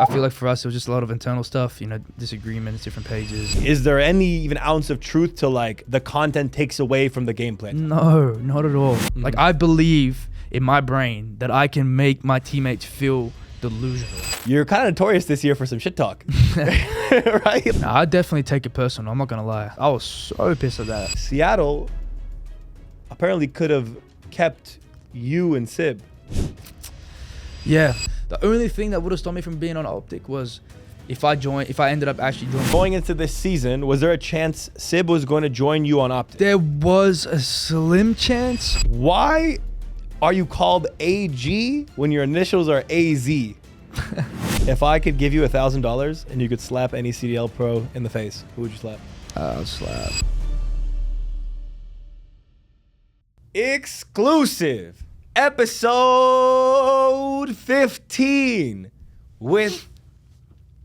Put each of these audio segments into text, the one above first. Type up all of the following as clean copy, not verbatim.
I feel like for us, it was just a lot of internal stuff, you know, disagreements, different pages. Is there any even ounce of truth to like the content takes away from the gameplay? No, not at all. Like, I believe in my brain that I can make my teammates feel delusional. You're kind of notorious this year for some shit talk, right? Nah, I definitely take it personal. I'm not gonna lie. I was so pissed at that. Seattle apparently could have kept you and Sib. Yeah. The only thing that would have stopped me from being on OpTic was if I ended up actually joining. Going into this season, was there a chance Sib was going to join you on OpTic? There was a slim chance. Why are you called AG when your initials are AZ? If I could give you $1,000 and you could slap any CDL pro in the face, who would you slap? I'll slap. Exclusive episode 15 with,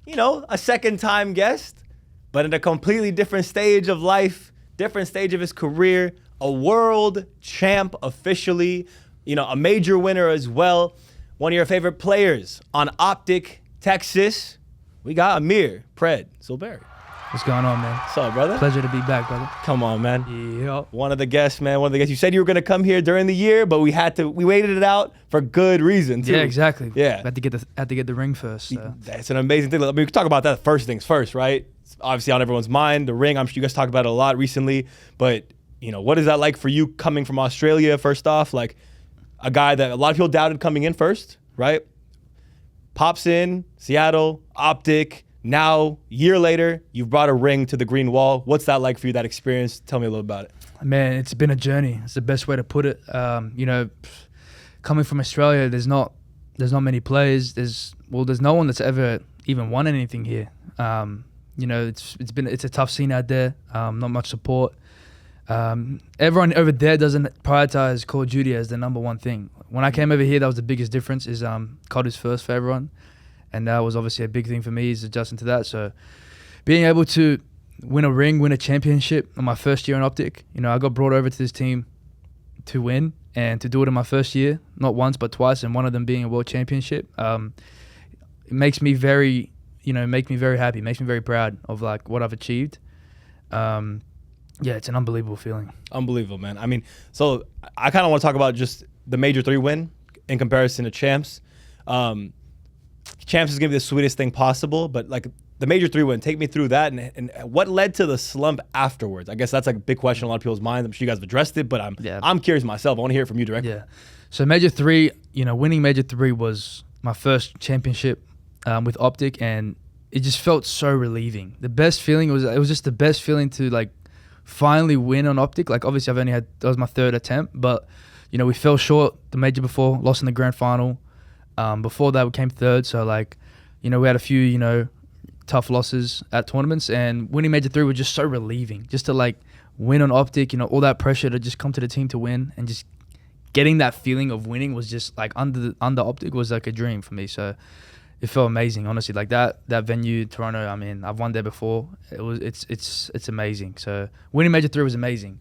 you know, a second time guest, but in a completely different stage of life, different stage of his career, a world champ officially, you know, a major winner as well. One of your favorite players on OpTic Texas. We got Amir Pred Silberry. What's going on, man? What's up, brother? Pleasure to be back, brother. Come on, man. Yeah. One of the guests, man. One of the guests. You said you were gonna come here during the year, but we waited it out for good reason too. Yeah, exactly. Yeah. Had to get the ring first. So. That's an amazing thing. I mean, we can talk about that first things first, right? It's obviously on everyone's mind. The ring. I'm sure you guys talked about it a lot recently. But you know, what is that like for you coming from Australia? First off, like a guy that a lot of people doubted coming in first, right? Pops in Seattle, OpTic. Now, year later, you've brought a ring to the green wall. What's that like for you, that experience? Tell me a little about it. Man, it's been a journey. It's the best way to put it. You know, coming from Australia, there's not many players. There's no one that's ever even won anything here. You know, it's a tough scene out there. Not much support. Everyone over there doesn't prioritize Call of Duty as the #1 thing. When I came over here, that was the biggest difference. Is COD is first for everyone. And that was obviously a big thing for me, is adjusting to that. So being able to win a ring, win a championship in my first year on OpTic, you know, I got brought over to this team to win and to do it in my first year, not once but twice, and one of them being a world championship. It makes me very happy, makes me very proud of like what I've achieved. Yeah, it's an unbelievable feeling. Unbelievable, man. I mean, so I kind of want to talk about just the Major 3 win in comparison to Champs. Champs is going to be the sweetest thing possible, but like the Major 3 win, take me through that and what led to the slump afterwards? I guess that's like a big question on a lot of people's minds. I'm sure you guys have addressed it, but I'm curious myself. I want to hear it from you directly. Yeah. So Major 3, you know, winning Major 3 was my first championship with OpTic, and it just felt so relieving. The best feeling it was just the best feeling to like finally win on OpTic. Like obviously that was my third attempt, but you know, we fell short the major before, lost in the grand final. Before that, we came third. So, like, you know, we had a few, you know, tough losses at tournaments. And winning Major 3 was just so relieving. Just to, like, win on OpTic, you know, all that pressure to just come to the team to win. And just getting that feeling of winning was just, like, under OpTic was, like, a dream for me. So, it felt amazing, honestly. Like, that venue, Toronto, I mean, I've won there before. It's amazing. So, winning Major 3 was amazing.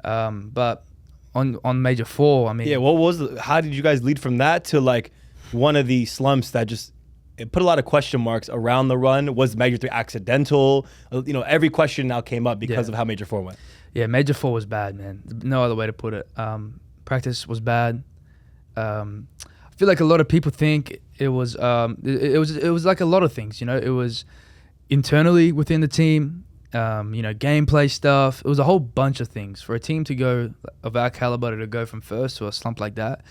But on Major 4, I mean... Yeah, how did you guys lead from that to, like... one of the slumps that just it put a lot of question marks around the run? Was Major 3 accidental? You know, every question now came up because of how Major 4 went. Yeah, Major 4 was bad, man. No other way to put it. Practice was bad. I feel like a lot of people think it was like a lot of things, you know. It was internally within the team, you know, gameplay stuff. It was a whole bunch of things. For a team to go of our caliber to go from first to a slump like that,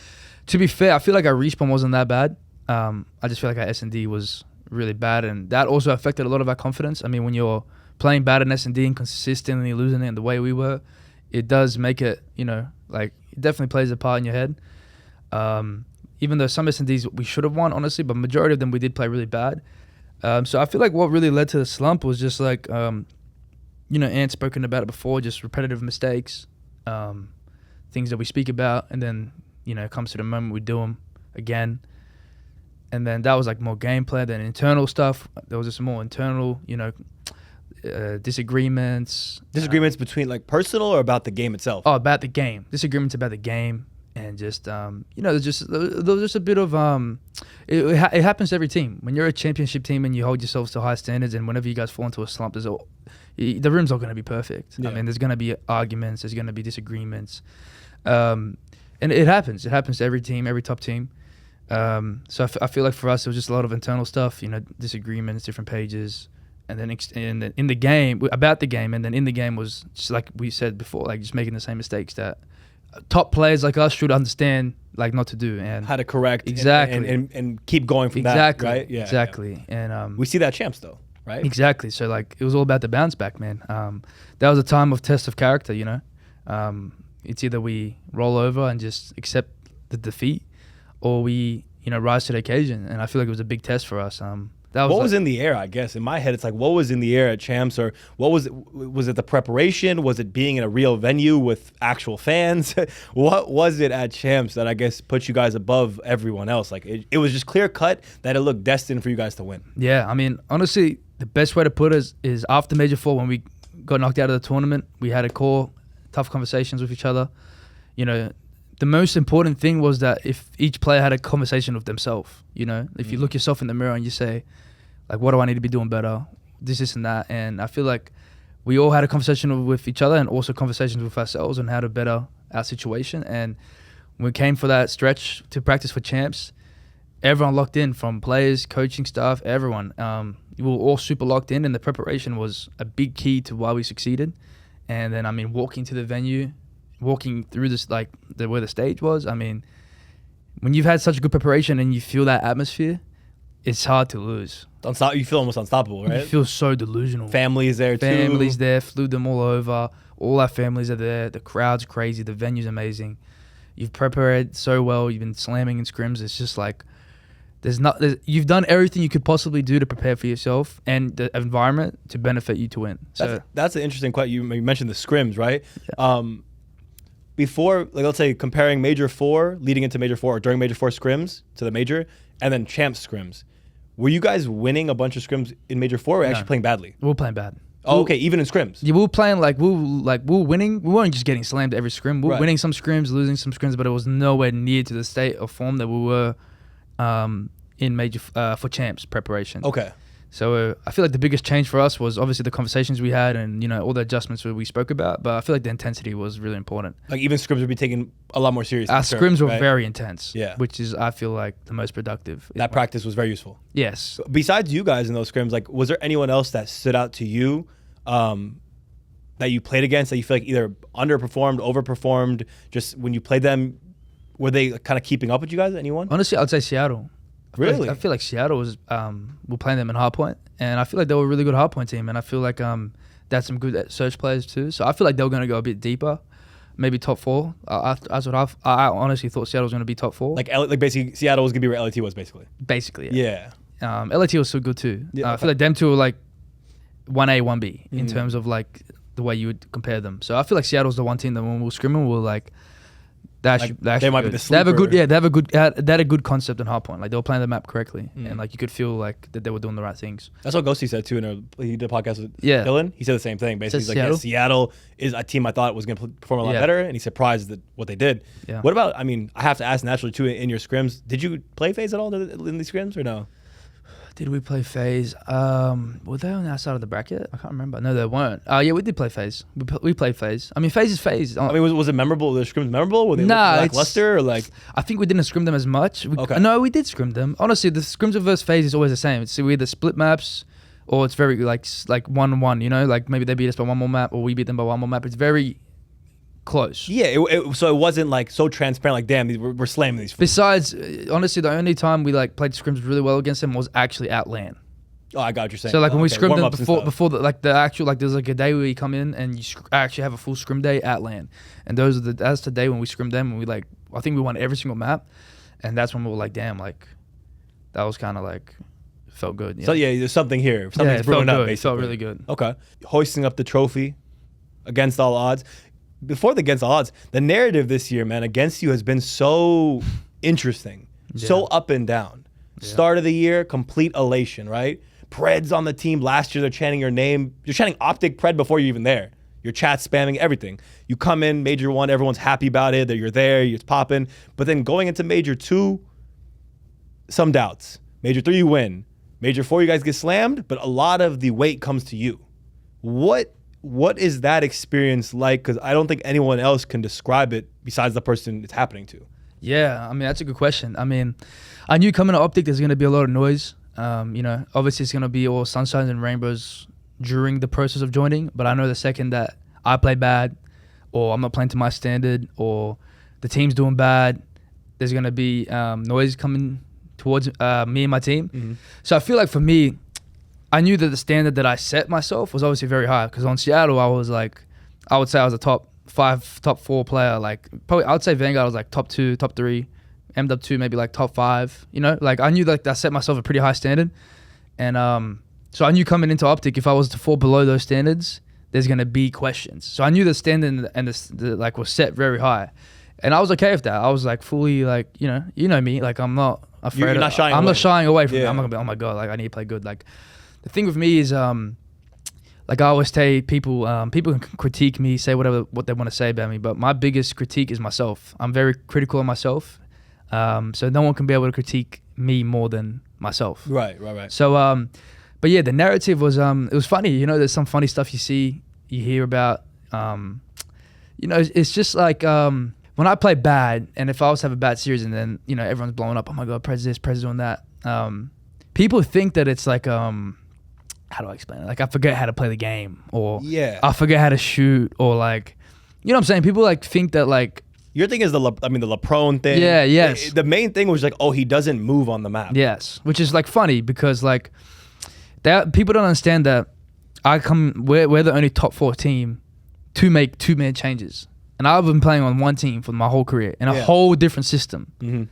to be fair, I feel like our respawn wasn't that bad. I just feel like our SnD was really bad, and that also affected a lot of our confidence. I mean, when you're playing bad in SnD and consistently losing it in the way we were, it does make it, you know, like, it definitely plays a part in your head. Even though some SnDs we should have won, honestly, but majority of them we did play really bad. So I feel like what really led to the slump was just like, you know, Ant's spoken about it before, just repetitive mistakes, things that we speak about, and then, you know, it comes to the moment we do them again. And then that was like more gameplay than internal stuff. There was just more internal, you know, disagreements. Disagreements between like personal or about the game itself? Oh, about the game. Disagreements about the game. and just there's just a bit of it happens to every team. When you're a championship team and you hold yourselves to high standards, and whenever you guys fall into a slump, the room's not going to be perfect. Yeah. I mean, there's going to be arguments, there's going to be disagreements, and it happens to every team, every top team. So I feel like for us, it was just a lot of internal stuff, disagreements, different pages, and then in the game, about the game, and then in the game was just like we said before, like just making the same mistakes that top players like us should understand, like not to do, and how to correct exactly and keep going from exactly that, right? Yeah, exactly. Yeah. And we see that Champs though, right? Exactly. So like it was all about the bounce back, man. That was a time of test of character, It's either we roll over and just accept the defeat, or we rise to the occasion. And I feel like it was a big test for us. What was in the air? I guess in my head, it's like, what was in the air at Champs, or what was it? Was it the preparation? Was it being in a real venue with actual fans? What was it at Champs that I guess put you guys above everyone else? Like it was just clear cut that it looked destined for you guys to win. Yeah, I mean, honestly, the best way to put it is after Major 4, when we got knocked out of the tournament, we had a core, tough conversations with each other. The most important thing was that if each player had a conversation with themselves, if you look yourself in the mirror and you say, like, what do I need to be doing better? This and that. And I feel like we all had a conversation with each other and also conversations with ourselves on how to better our situation. And when we came for that stretch to practice for Champs, everyone locked in, from players, coaching staff, everyone. We were all super locked in, and the preparation was a big key to why we succeeded. And then, walking to the venue, walking through this, like where the stage was, when you've had such a good preparation and you feel that atmosphere, it's hard to lose. You feel almost unstoppable, right? You feel so delusional. Family's there too. Family's there, flew them all over. All our families are there. The crowd's crazy. The venue's amazing. You've prepared so well. You've been slamming in scrims. It's just like you've done everything you could possibly do to prepare for yourself and the environment to benefit you to win. So that's an interesting question. You mentioned the scrims, right? Yeah. Before, like, let's say comparing Major 4, leading into Major 4, or during Major 4 scrims to the Major, and then Champs scrims, were you guys winning a bunch of scrims in Major 4, or actually playing badly? We were playing bad. Oh, okay, even in scrims. Yeah, we were playing we were winning. We weren't just getting slammed every scrim. We were winning some scrims, losing some scrims, but it was nowhere near to the state of form that we were in Major for Champs preparation. Okay. So I feel like the biggest change for us was obviously the conversations we had and, all the adjustments that we spoke about. But I feel like the intensity was really important. Like even scrims would be taken a lot more seriously. Our scrims were very intense, which is, I feel like, the most productive. That practice was very useful. Yes. Besides you guys in those scrims, like, was there anyone else that stood out to you that you played against that you feel like either underperformed, overperformed? Just when you played them, were they kind of keeping up with you guys? Anyone? Honestly, I'd say Seattle. Really? I feel like Seattle was we're playing them in hardpoint, and I feel like they were a really good hardpoint team, and I feel like that's some good search players too. So I feel like they were going to go a bit deeper, maybe top 4. I honestly thought Seattle was going to be top 4. Like basically Seattle was going to be where LAT was basically. Basically, yeah. LAT was so good too. Yeah, I feel like them two were like 1A, 1B in terms of like the way you would compare them. So I feel like Seattle's the one team that when we were scrimming, we were like, they might be the sleeper. They had a good concept in hardpoint. Like they were playing the map correctly, and like you could feel like that they were doing the right things. That's what Ghosty said too. He did a podcast with Dylan. He said the same thing. Basically, he's like, yeah, Seattle is a team I thought was going to perform a lot better, and he's surprised at what they did. Yeah. What about? I have to ask naturally too. In your scrims, did you play FaZe at all in these scrims or no? Did we play FaZe? Were they on the outside of the bracket? I can't remember. No, they weren't. Yeah, we did play FaZe. We played FaZe. FaZe is FaZe. Was it memorable? Were the scrims memorable? Were they lackluster or like? I think we didn't scrim them as much. Okay. No, we did scrim them. Honestly, the scrims versus FaZe is always the same. It's either split maps or it's very like 1-1. Like maybe they beat us by one more map or we beat them by one more map. It's very close. Yeah, so it wasn't like so transparent. Like, damn, we're slamming these. Besides, honestly, the only time we like played scrims really well against them was actually at LAN. Oh, I got what you're saying. So like when we scrimmed them before the actual there's like a day where you come in and you actually have a full scrim day at LAN, and that's the day when we scrimmed them and we I think we won every single map, and that's when we were like, damn, like that was kind of like felt good. So yeah, there's something here. Something's brewing up. Basically, it felt really good. Okay, hoisting up the trophy against all odds. Before the against all odds, the narrative this year, man, against you has been so interesting, so up and down. Start of the year, complete elation, right? Pred's on the team. Last year, they're chanting your name. You're chanting OpTic Pred before you're even there. your chat spamming, everything. You come in Major 1, everyone's happy about it, that you're there, it's popping. But then going into Major 2, some doubts. Major 3, you win. Major 4, you guys get slammed, but a lot of the weight comes to you. What is that experience like? Because I don't think anyone else can describe it besides the person it's happening to. Yeah, I mean, that's a good question. I mean, I knew coming to OpTic there's going to be a lot of noise. You know, obviously it's going to be all sunshines and rainbows during the process of joining, but I know the second that I play bad or I'm not playing to my standard or the team's doing bad, there's going to be noise coming towards me and my team. So I feel like for me, I knew that the standard that I set myself was obviously very high, because on Seattle I was like, I would say I was a top 5, top 4 player. Like probably I would say Vanguard was like top 2, top 3, MW2 maybe like top 5. You know, like I knew like I set myself a pretty high standard, and so I knew coming into OpTic if I was to fall below those standards, there's gonna be questions. So I knew the standard and the like was set very high, and I was okay with that. I was like fully like you know me, like I'm not afraid. You're not shying I'm away. not shying away from it. Yeah. I'm not gonna be, oh my god, like I need to play good. Like the thing with me is like I always say, people can critique me, say what they want to say about me, but my biggest critique is myself. I'm very critical of myself, so no one can be able to critique me more than myself. Right. So, but yeah, the narrative was it was funny. You know, there's some funny stuff you hear about. You know, it's just like when I play bad, and if I was to have a bad series, and then you know everyone's blowing up, oh my god, Prez this, Prez doing that. People think that it's like how do I explain it? Like I forget how to play the game, or I forget how to shoot, or like, you know what I'm saying? People like think that like your thing is the LeProne thing. Yeah, yes. The main thing was like, oh, he doesn't move on the map. Yes, which is like funny because like that people don't understand that we're the only top 4 team to make 2-man changes, and I've been playing on one team for my whole career in a whole different system.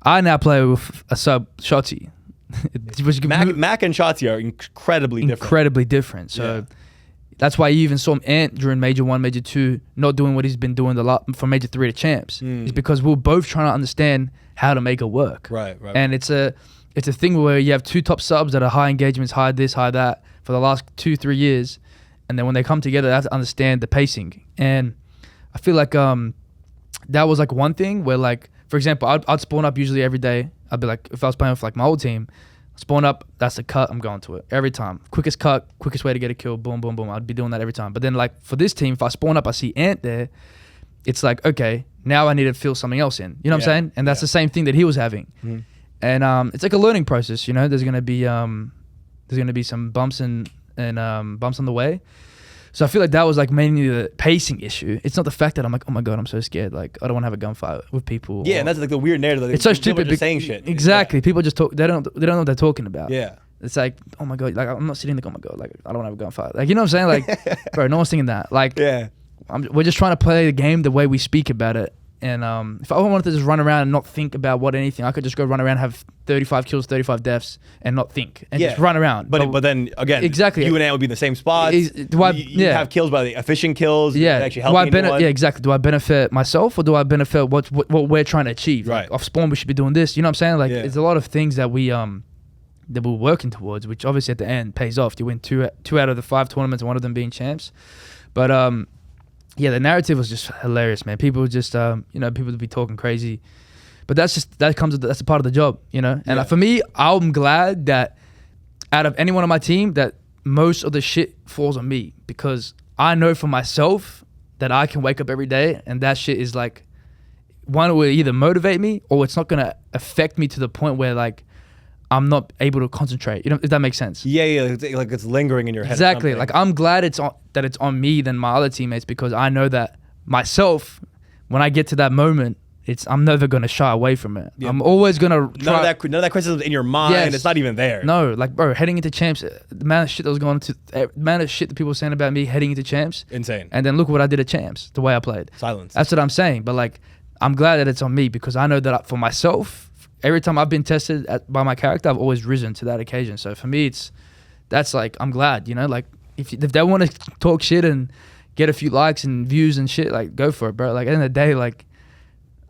I now play with a sub Shotzzy. Mac and Shotzzy are incredibly different. So that's why you even saw him Ant during Major 1, Major 2, not doing what he's been doing from Major 3 to Champs. It's because we're both trying to understand how to make it work. Right. And it's a thing where you have 2 top subs that are high engagements, high this, high that for the last 2-3 years, and then when they come together, they have to understand the pacing. And I feel like that was like one thing where like, for example, I'd spawn up usually every day. I'd be like, if I was playing with like my old team, spawn up, that's the cut, I'm going to it every time. Quickest cut, quickest way to get a kill, boom, boom, boom. I'd be doing that every time. But then like for this team, if I spawn up, I see Ant there, it's like, okay, now I need to fill something else in. You know what I'm saying? And that's the same thing that he was having. And it's like a learning process, you know? There's gonna be some bumps and bumps on the way. So I feel like that was like mainly the pacing issue. It's not the fact that I'm like, oh my god, I'm so scared. Like I don't want to have a gunfight with people. Yeah, and that's like the weird narrative. Like, it's so stupid. Just saying shit. Exactly. People just talk. They don't know what they're talking about. Yeah. It's like, oh my god, like I'm not sitting like, oh my god, like I don't want to have a gunfight. Like you know what I'm saying? Like, bro, no one's thinking that. Like, we're just trying to play the game the way we speak about it. And if I wanted to just run around and not think about anything, I could just go run around, have 35 kills, 35 deaths, and not think, and just run around. But then again, exactly, you and Ant would be in the same spot. You have kills by the efficient kills. Yeah, actually helping anyone. Yeah, exactly. Do I benefit myself or do I benefit what we're trying to achieve? Right. Like, off spawn, we should be doing this. You know what I'm saying? Like, it's a lot of things that we're working towards, which obviously at the end pays off. You win two out of the 5 tournaments, one of them being champs. But yeah, the narrative was just hilarious, man. People just, people would be talking crazy, but that's a part of the job, you know. And for me, I'm glad that out of anyone on my team, that most of the shit falls on me, because I know for myself that I can wake up every day and that shit is like, one, it will either motivate me or it's not gonna affect me to the point where like I'm not able to concentrate. You know, if that makes sense. Yeah, like it's lingering in your head. Exactly. Like I'm glad it's on me than my other teammates, because I know that myself, when I get to that moment, I'm never gonna shy away from it. I'm always gonna try. None of that criticism in your mind. Yes. It's not even there. No, like bro, heading into champs, the amount of shit that was going to, the amount of shit that people were saying about me heading into champs, insane. And then look what I did at champs, the way I played. Silence. That's what I'm saying. But like, I'm glad that it's on me, because I know that for myself, every time I've been tested by my character, I've always risen to that occasion. So for me, that's like, I'm glad, you know, like if they want to talk shit and get a few likes and views and shit, like go for it, bro. Like at the end of the day, like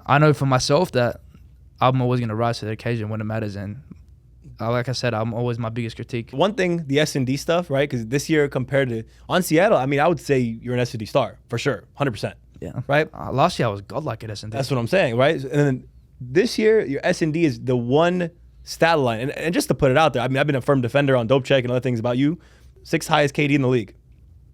I know for myself that I'm always going to rise to the occasion when it matters. And like I said, I'm always my biggest critique. One thing, the SnD stuff, right? Because this year compared to on Seattle, I mean, I would say you're an SnD star for sure, 100%. Yeah. Right. Last year I was godlike at SnD. That's what I'm saying, right? And then this year, your SnD is the one stat line, and just to put it out there, I mean, I've been a firm defender on Dope Check and other things about you. 6th highest KD in the league,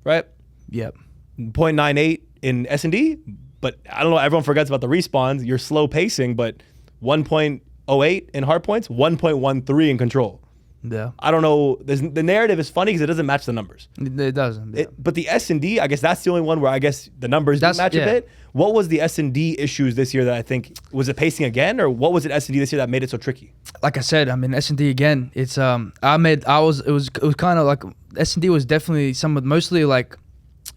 right? Yep. 0.98 in SnD, but I don't know. Everyone forgets about the respawns. You're slow pacing, but 1.08 in hard points, 1.13 in control. Yeah. I don't know. The narrative is funny because it doesn't match the numbers. It doesn't. Yeah. But the SnD, I guess that's the only one where I guess the numbers do match a bit. What was the SnD issues this year that I think, was it pacing again, or what was it SnD this year that made it so tricky? Like I said, I mean, SnD again, it's, it was kind of like, SnD was definitely mostly like,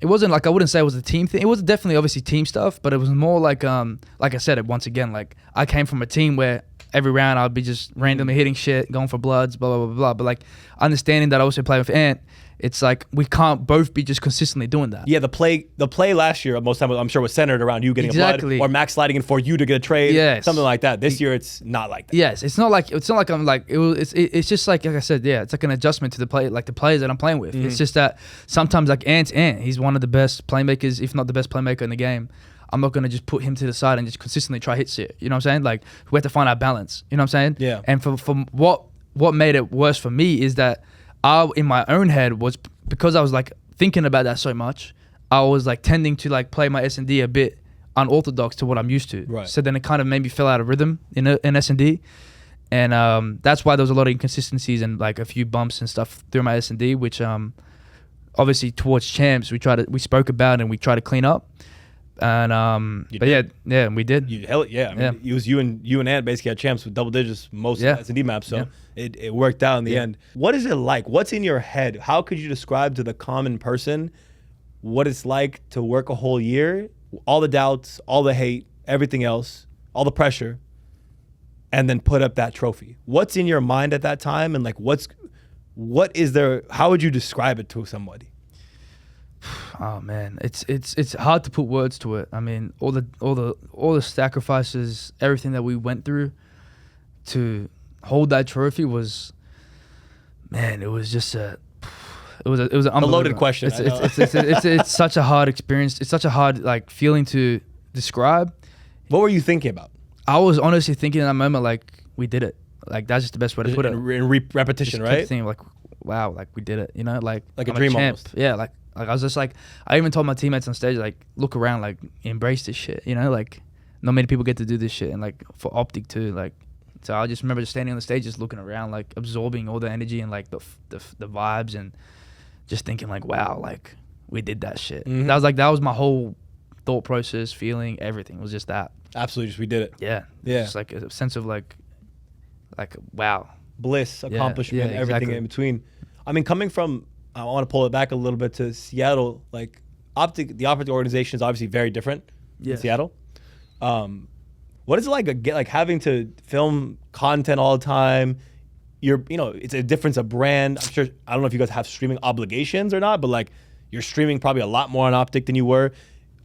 it wasn't like, I wouldn't say it was a team thing. It was definitely obviously team stuff, but it was more like I said it once again, like I came from a team where every round I'd be just randomly hitting shit, going for bloods, blah, blah, blah, blah. But like understanding that I also play with Ant, it's like we can't both be just consistently doing that. Yeah, the play last year, most time I'm sure was centered around you getting a blood or Max sliding in for you to get a trade, something like that. This year it's not like that. Yes, it's not like I'm like it's just like I said, yeah, it's like an adjustment to the play, like the players that I'm playing with. It's just that sometimes like Ant's Ant, he's one of the best playmakers, if not the best playmaker in the game. I'm not gonna just put him to the side and just consistently try hit shit. You know what I'm saying? Like we have to find our balance. You know what I'm saying? Yeah. And for what made it worse for me is that I, in my own head, was because I was like thinking about that so much, I was like tending to like play my SnD a bit unorthodox to what I'm used to. Right. So then it kind of made me fell out of rhythm in SnD, and that's why there was a lot of inconsistencies and like a few bumps and stuff through my SnD, which obviously towards champs we spoke about and we tried to clean up. And yeah, we did. I mean, it was you and Ant basically had champs with double digits most of the SnD maps, so it worked out in the end. What is it like? What's in your head? How could you describe to the common person what it's like to work a whole year, all the doubts, all the hate, everything else, all the pressure, and then put up that trophy? What's in your mind at that time, and like what is there? How would you describe it to somebody? Oh man, it's hard to put words to it. I mean, all the sacrifices, everything that we went through to hold that trophy was, man, it was just it was a loaded question. It's such a hard experience. It's such a hard like feeling to describe. What were you thinking about? I was honestly thinking in that moment like we did it. Like that's just the best way to put it. In repetition, just right? Kept thinking like, wow, like we did it. You know, like a I'm dream champ. almost. Yeah, like I was just like, I even told my teammates on stage, like, look around, like, embrace this shit, you know, like, not many people get to do this shit, and like for OpTic too, like, so I just remember just standing on the stage, just looking around, like absorbing all the energy and like the vibes, and just thinking like, wow, like we did that shit. That was my whole thought process, feeling, everything. It was just that. Absolutely, just we did it. Yeah. Just like a sense of like wow, bliss, accomplishment, everything in between. I mean, coming from, I want to pull it back a little bit to Seattle. Like the OpTic organization is obviously very different in Seattle. What is it like having to film content all the time? It's a difference of brand. I'm sure, I don't know if you guys have streaming obligations or not, but like you're streaming probably a lot more on OpTic than you were.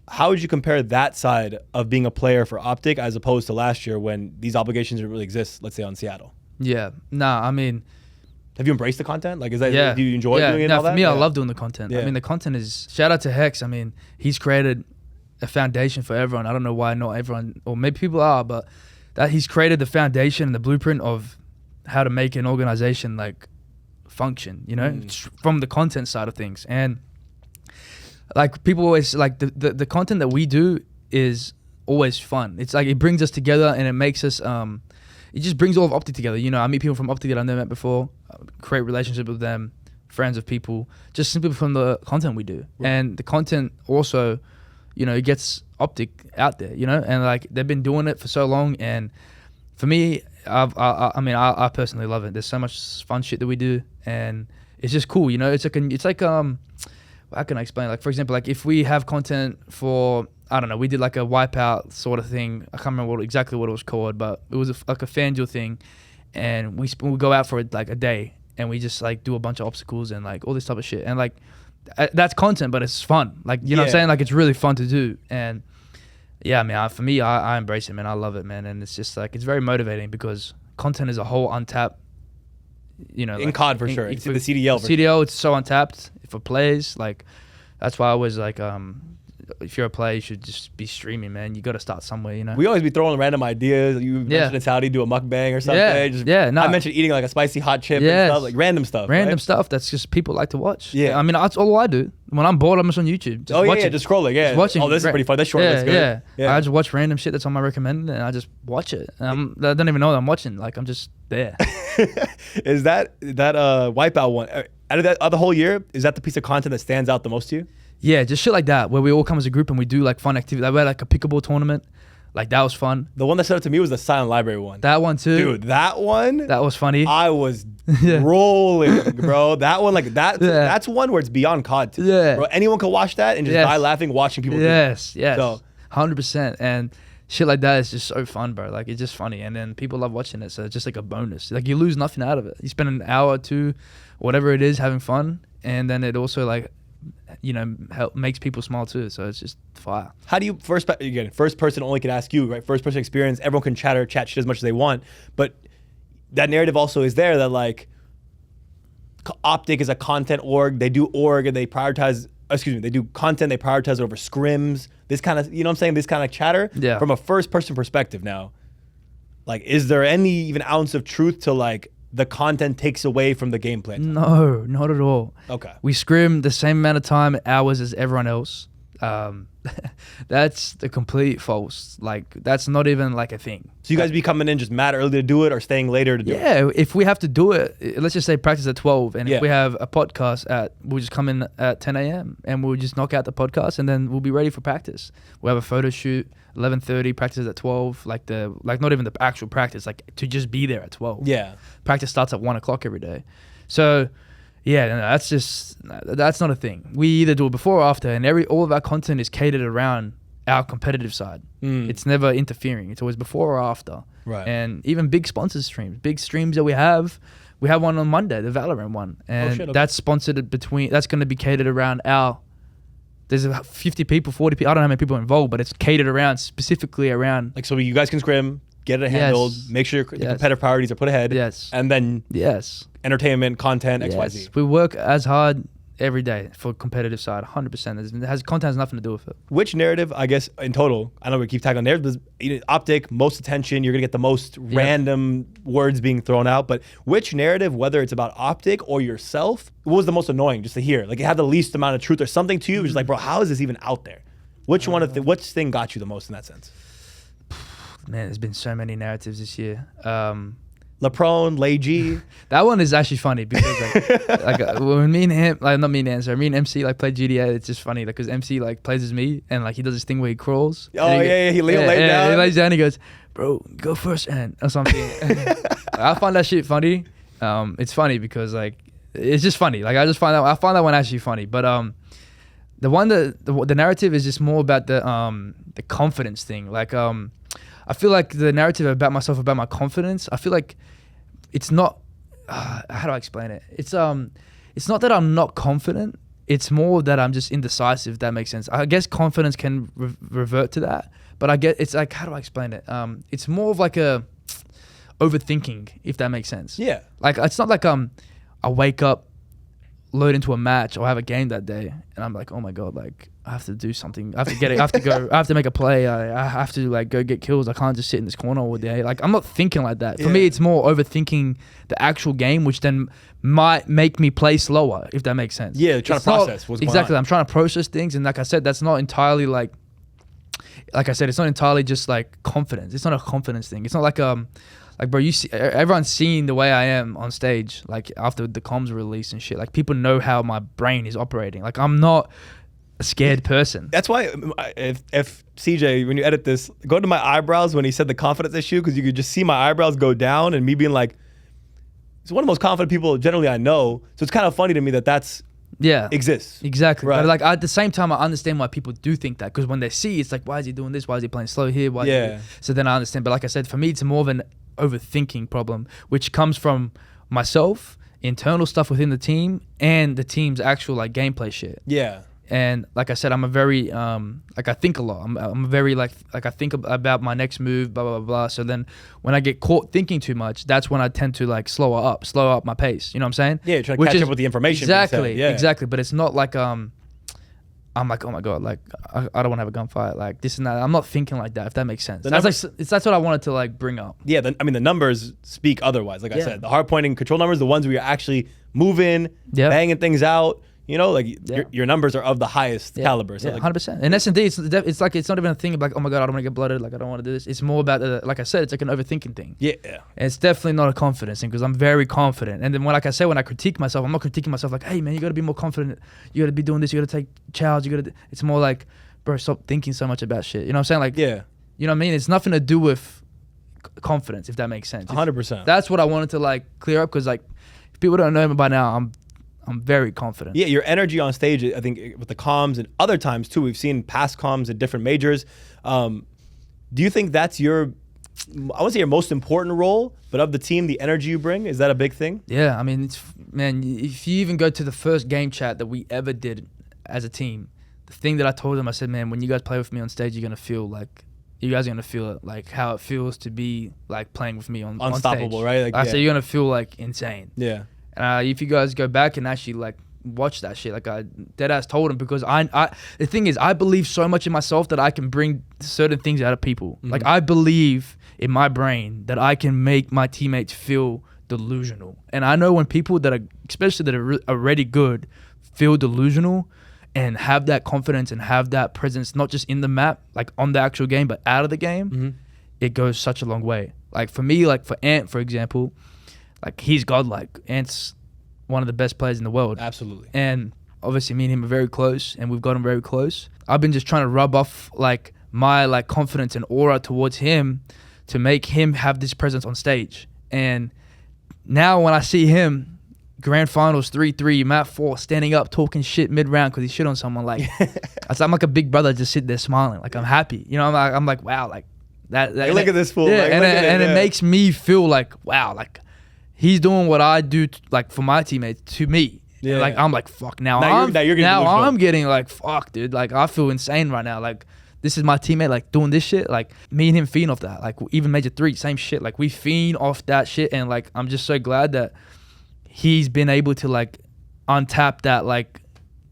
How would you compare that side of being a player for OpTic as opposed to last year when these obligations didn't really exist, let's say on Seattle? Yeah, nah, I mean, have you embraced the content? Like, is that, do you enjoy doing it? For me, I love doing the content. I mean, the content is, shout out to Hex. I mean, he's created a foundation for everyone. I don't know why not everyone, or maybe people are, but that he's created the foundation and the blueprint of how to make an organization like function, you know, from the content side of things. And like people always like the content that we do is always fun. It's like it brings us together and it makes us it just brings all of OpTic together. You know, I meet people from OpTic that I've never met before, create relationships with them, friends of people, just simply from the content we do. Right. And the content also, you know, it gets OpTic out there, you know, and like they've been doing it for so long. And for me, I personally love it. There's so much fun shit that we do, and it's just cool, you know. It's like how can I explain? Like, for example, like if we have content for, I don't know, we did like a wipeout sort of thing. I can't remember exactly what it was called, but it was like a FanDuel thing, and we go out for like a day, and we just like do a bunch of obstacles and like all this type of shit, and like that's content, but it's fun. Like, you know what I'm saying? Like, it's really fun to do, and yeah, man, for me, I embrace it, man. I love it, man, and it's just like, it's very motivating because content is a whole untapped you know, In like, COD for sure. It's in the CDL for CDL, it's so untapped for players. Like, that's why I was like, if you're a player, you should just be streaming, man. You got to start somewhere, you know. We always be throwing random ideas. You mentioned it's how do you do a mukbang or something. No. I mentioned eating like a spicy hot chip and stuff, like random stuff. Random right? stuff that's just people like to watch. Yeah. I mean, that's all I do. When I'm bored, I'm just on YouTube. Just watching. Just scrolling. Yeah. Just watching. Oh, this is pretty fun. That's short. That's good. Yeah. I just watch random shit that's on my recommended and I just watch it. And I don't even know what I'm watching. Like, I'm just there. Is that Wipeout one, out of the whole year, is that the piece of content that stands out the most to you? Yeah, just shit like that, where we all come as a group and we do like fun activities. Like we had like a pickleball tournament. Like that was fun. The one that stood out to me was the Silent Library one. That one too. Dude, that one. That was funny. I was rolling, bro. That one, like that. That's one where it's beyond COD too. Yeah. Bro, anyone can watch that and just die laughing watching people do it. Yes. So 100%. And shit like that is just so fun, bro. Like it's just funny. And then people love watching it. So it's just like a bonus. Like you lose nothing out of it. You spend an hour or two, whatever it is, having fun. And then it also like, you know, makes people smile too. So it's just fire. How do you first person only can ask you, right? First person experience, everyone can chat shit as much as they want, but that narrative also is there that like OpTic is a content org. They do org and they prioritize. They do content. They prioritize over scrims. This kind of, you know what I'm saying? This kind of chatter. Yeah. From a first person perspective now, like, is there any even ounce of truth to like the content takes away from the gameplay? No, not at all. Okay. We scrim the same amount of time, hours as everyone else. That's the complete false. Like, that's not even like a thing. So you guys be coming in just mad early to do it or staying later to do it? Yeah, if we have to do it, let's just say practice at 12, and if we have a podcast we'll just come in at 10 a.m. and we'll just knock out the podcast and then we'll be ready for practice. We'll have a photo shoot, 11:30, practice at 12, like not even the actual practice, like to just be there at 12. Yeah. Practice starts at 1 o'clock every day. So yeah, no, that's not a thing. We either do it before or after, and all of our content is catered around our competitive side. It's never interfering. It's always before or after. Right. And even big sponsor streams, big streams that we have one on Monday, the Valorant one, and that's sponsored that's going to be catered around there's 50 people, 40 people, I don't know how many people are involved, but it's catered around, specifically around. Like, so you guys can scrim, get it handled, make sure the competitive priorities are put ahead. Yes. And then entertainment, content, XYZ. We work as hard every day for competitive side, 100%. Content has nothing to do with it. Which narrative, I guess, in total, I know we keep tagging on narratives, but OpTic, most attention, you're going to get the most random words being thrown out, but which narrative, whether it's about OpTic or yourself, what was the most annoying just to hear? Like, it had the least amount of truth or something to you, which is like, bro, how is this even out there? Which which thing got you the most in that sense? Man, there's been so many narratives this year. LeProne, Lay G. That one is actually funny because when me and him, like not me and Answer, me and MC like play GTA, it's just funny because MC like plays as me and like he does this thing where he crawls. Oh he lays down. He lays down. He goes, "Bro, go first," or something. I find that shit funny. It's funny because like it's just funny. Like I find that one actually funny. But the one the narrative is just more about the confidence thing. Like I feel like the narrative about myself, about my confidence, I feel like it's not, how do I explain it? It's not that I'm not confident. It's more that I'm just indecisive, if that makes sense. I guess confidence can revert to that, but I get, it's like, how do I explain it? It's more of like a overthinking, if that makes sense. Yeah. Like, it's not like I wake up, load into a match or have a game that day and I'm like, oh my God, like I have to do something. I have to get it. I have to go. I have to make a play. I have to like go get kills. I can't just sit in this corner all day. Like I'm not thinking like that. For me, it's more overthinking the actual game, which then might make me play slower, if that makes sense. Yeah, trying to process what's going on. I'm trying to process things, and like I said, that's not entirely like I said, it's not entirely just like confidence. It's not a confidence thing. It's not like bro, you see, everyone's seen the way I am on stage, like after the comms release and shit. Like people know how my brain is operating. Like I'm not a scared person. That's why if CJ, when you edit this, go to my eyebrows when he said the confidence issue, because you could just see my eyebrows go down and me being like, he's one of the most confident people generally I know. So it's kind of funny to me that that's exists. Exactly. Right. But like at the same time, I understand why people do think that, because when they see, it's like, why is he doing this? Why is he playing slow here? Why so then I understand. But like I said, for me, it's more of an overthinking problem, which comes from myself, internal stuff within the team, and the team's actual like gameplay shit. Yeah. And like I said, I'm a very like I think a lot. I'm very like I think about my next move, blah blah blah. So then when I get caught thinking too much, that's when I tend to like slow up my pace. You know what I'm saying? Yeah, try to catch up with the information. Exactly, Yeah. exactly. But it's not like I'm like, oh my god, like I don't want to have a gunfight, like this and that. I'm not thinking like that, if that makes sense. That's what I wanted to like bring up. Yeah, I mean the numbers speak otherwise. Like I said, the hard pointing control numbers, the ones where you're actually moving, banging things out. You know, like your numbers are of the highest caliber. So like, 100%. And SnD, it's like it's not even a thing of like, oh my god, I don't want to get blooded. Like I don't want to do this. It's more about like I said, it's like an overthinking thing. Yeah. And it's definitely not a confidence thing because I'm very confident. And then when, like I said, when I critique myself, I'm not critiquing myself like, hey man, you got to be more confident. You got to be doing this. You got to take charge. It's more like, bro, stop thinking so much about shit. You know what I'm saying? Like, you know what I mean? It's nothing to do with confidence, if that makes sense. 100%. That's what I wanted to like clear up because like if people don't know me by now, I'm very confident. Yeah, your energy on stage, I think with the comms and other times too, we've seen past comms at different majors. Do you think that's your, I wouldn't say your most important role, but of the team, the energy you bring, is that a big thing? Yeah, I mean, man, if you even go to the first game chat that we ever did as a team, the thing that I told them, I said, man, when you guys play with me on stage, you're going to feel like, you guys are going to feel it, like how it feels to be like playing with me on stage. Unstoppable, right? Like, I said, you're going to feel like insane. Yeah. If you guys go back and actually like watch that shit, like I deadass told him, because I the thing is, I believe so much in myself that I can bring certain things out of people. Like I believe in my brain that I can make my teammates feel delusional. And I know when people that are, especially that are already good, feel delusional and have that confidence and have that presence, not just in the map, like on the actual game, but out of the game, it goes such a long way. Like for me, like for Ant, for example, like he's godlike. Ant's one of the best players in the world. Absolutely. And obviously me and him are very close and we've gotten very close. I've been just trying to rub off like my like confidence and aura towards him to make him have this presence on stage. And now when I see him, grand finals 3-3, map 4, standing up, talking shit mid-round because he shit on someone, like I'm like a big brother just sitting there smiling. Like I'm happy. You know, I'm like wow, like that hey, look at this fool. Yeah, like, and it makes me feel like, wow, like he's doing what I do like for my teammates to me. Yeah. Like I'm like, fuck, now I'm getting like, fuck, dude. Like I feel insane right now. Like this is my teammate like doing this shit. Like me and him fiend off that. Like even Major 3, same shit. Like we fiend off that shit. And like I'm just so glad that he's been able to like untap that like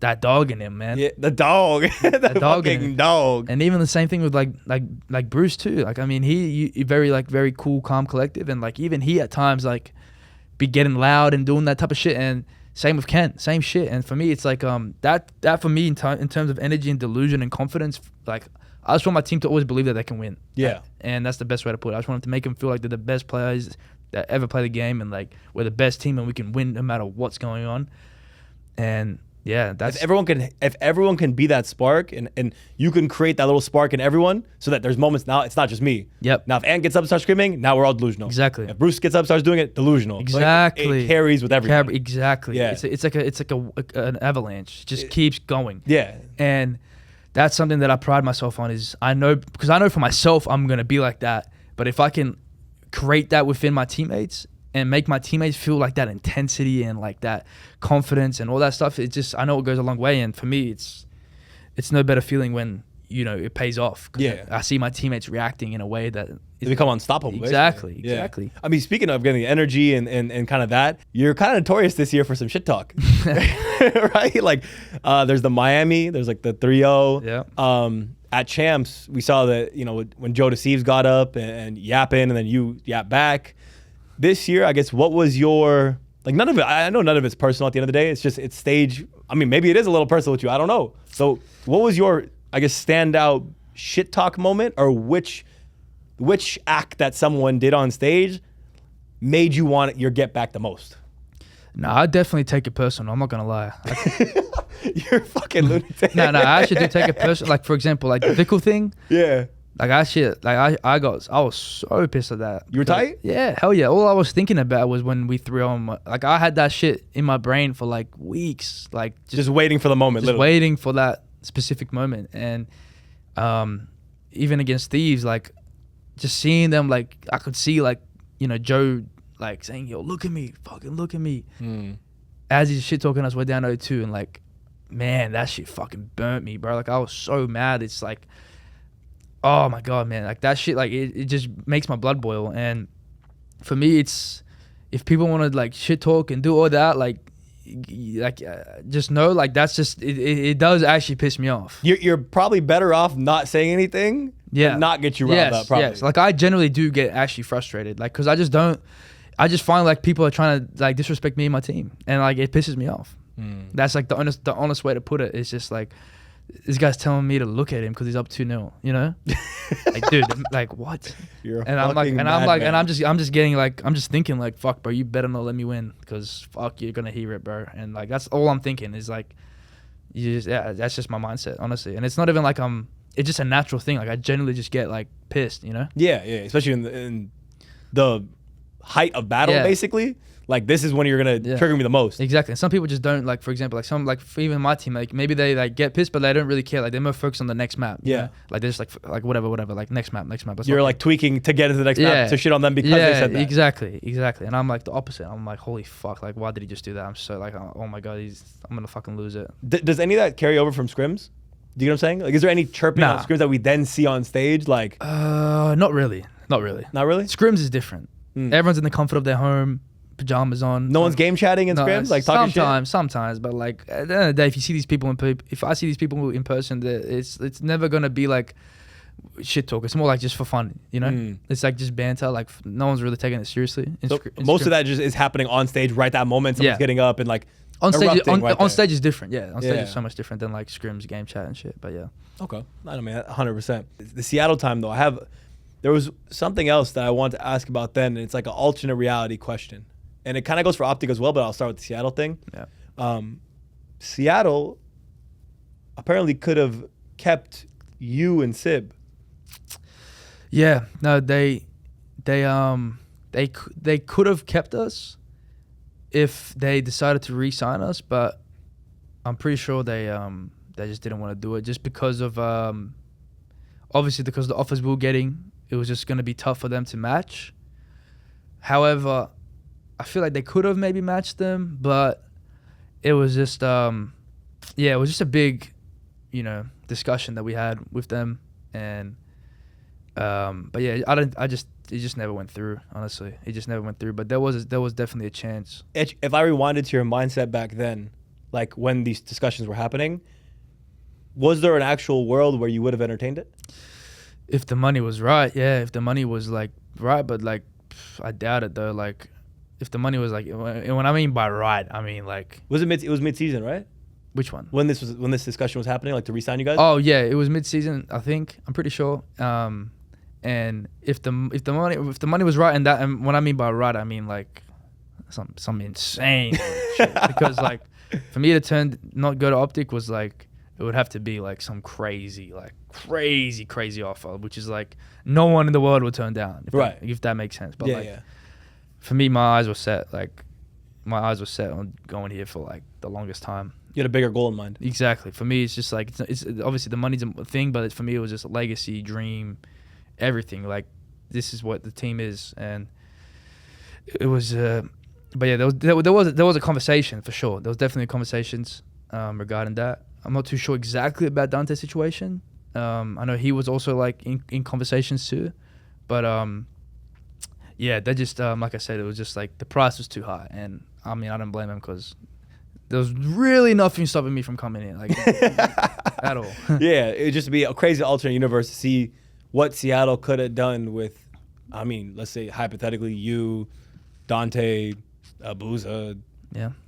that dog in him, man. Yeah, the dog. the fucking dog. And even the same thing with like Bruce too. Like I mean he very like very cool, calm, collective, and like even he at times like be getting loud and doing that type of shit. And same with Ken, same shit. And for me, it's like that for me in terms of energy and delusion and confidence, like I just want my team to always believe that they can win. Yeah. And that's the best way to put it. I just want to make them feel like they're the best players that ever play the game, and like we're the best team and we can win no matter what's going on. And yeah, that's if everyone can be that spark and you can create that little spark in everyone so that there's moments now it's not just me. Yep. Now if Ant gets up and starts screaming, now we're all delusional. Exactly. If Bruce gets up and starts doing it, delusional. Exactly. Like, it carries with everyone. Exactly. Yeah. It's like an avalanche. It just keeps going. Yeah. And that's something that I pride myself on, is I know for myself I'm gonna be like that. But if I can create that within my teammates and make my teammates feel like that intensity and like that confidence and all that stuff, it just, I know it goes a long way. And for me, it's no better feeling when, you know, it pays off. Yeah. I see my teammates reacting in a way that they become unstoppable. Exactly. Yeah. Exactly. I mean, speaking of getting the energy and kind of that, you're kind of notorious this year for some shit talk, right? Like, there's the Miami, there's like the 3-0. Yeah. At Champs, we saw that, you know, when JoeDeceives got up and yapping, and then you yap back. This year, I guess, what was your, like, none of it, I know none of it's personal at the end of the day. It's just, it's stage. I mean, maybe it is a little personal with you. I don't know. So what was your, I guess, standout shit talk moment, or which act that someone did on stage made you want your get back the most? No, I definitely take it personal. I'm not going to lie. You're a fucking lunatic. No, I actually do take it personal. Like, for example, like the Vikul thing. Yeah. Like I was so pissed at that. You were tight? Yeah, hell yeah. All I was thinking about was when we threw on like I had that shit in my brain for like weeks, like just waiting for the moment, just waiting for that specific moment. And even against Thieves, like just seeing them, like I could see like, you know, Joe like saying, yo, look at me, fucking look at me. As he's shit talking us, we're down 0-2, and like man, that shit fucking burnt me, bro. Like I was so mad. It's like, oh my god, man, like that shit, like it just makes my blood boil. And for me, it's if people want to like shit talk and do all that, like just know, like that's just it does actually piss me off. You're probably better off not saying anything. Yeah, and not get you riled up. Probably. Yes, like I generally do get actually frustrated, like because I just find like people are trying to like disrespect me and my team, and like it pisses me off. That's like the honest way to put it. It's just like this guy's telling me to look at him because he's up 2-0, you know? Like, dude, like what? You're a and I'm like, madman. and I'm just getting like, I'm just thinking like, fuck, bro, you better not let me win because fuck, you're gonna hear it, bro. And like that's all I'm thinking is like, that's just my mindset, honestly. And it's not even like it's just a natural thing. Like I generally just get like pissed, you know? Yeah, especially in the height of battle, basically. Like this is when you're gonna trigger me the most. Exactly. And some people just don't, like for example, like some, like for even my team, like maybe they like get pissed, but they don't really care. Like they're more focused on the next map. Yeah. Know? Like they're just like whatever, like next map. You're like tweaking to get into the next map to shit on them because they said that. Exactly. And I'm like the opposite. I'm like, holy fuck, like why did he just do that? I'm so like, oh my god, I'm gonna fucking lose it. Does any of that carry over from scrims? Do you know what I'm saying? Like, is there any chirping on scrims that we then see on stage? Like, not really. Not really. Scrims is different. Everyone's in the comfort of their home. Pajamas on. No one's game chatting in scrims, like talking shit. Sometimes, but like at the end of the day, if you see these people if I see these people in person, it's never gonna be like shit talk. It's more like just for fun, you know. It's like just banter. Like no one's really taking it seriously. So most of that just is happening on stage right that moment. Someone's getting up and like on stage. On stage is different. Yeah, on stage is so much different than like scrims, game chat and shit. But yeah. Okay, I mean 100%. The Seattle time though, there was something else that I wanted to ask about then, and it's like an alternate reality question. And it kind of goes for OpTic as well, but I'll start with the Seattle thing. Yeah. Seattle apparently could have kept you and Sib. Yeah. No, they could have kept us if they decided to re-sign us, but I'm pretty sure they just didn't want to do it just because of obviously because the offers we were getting, it was just going to be tough for them to match. However, I feel like they could have maybe matched them, but it was just it was just a big, discussion that we had with them, and but yeah, it just never went through. Honestly, it just never went through. But there was definitely a chance. If I rewinded to your mindset back then, like when these discussions were happening, was there an actual world where you would have entertained it? If the money was right, yeah. If the money was like right, but like I doubt it though. Like if the money was like, when I mean by right, I mean like it was mid-season, right? Which one? When this discussion was happening, like to re-sign you guys? Oh yeah, it was mid-season. I think I'm pretty sure. And if the money was right, and when I mean by right, I mean like some insane shit. Because like for me to not go to OpTic was like it would have to be like some crazy offer, which is like no one in the world would turn down. If that makes sense. But for me, my eyes were set. Like my eyes were set on going here for like the longest time. You had a bigger goal in mind. Exactly. For me, it's just like it's obviously the money's a thing, but for me, it was just a legacy, dream, everything. Like this is what the team is, and it was. But yeah, there was a conversation for sure. There was definitely conversations regarding that. I'm not too sure exactly about Dante's situation. I know he was also like in conversations too, but yeah, they just like I said, it was just like the price was too high, and I mean I don't blame him because there was really nothing stopping me from coming in, like at all. Yeah, it would just be a crazy alternate universe to see what Seattle could have done with, I mean, let's say hypothetically you, Dante, aBeZy,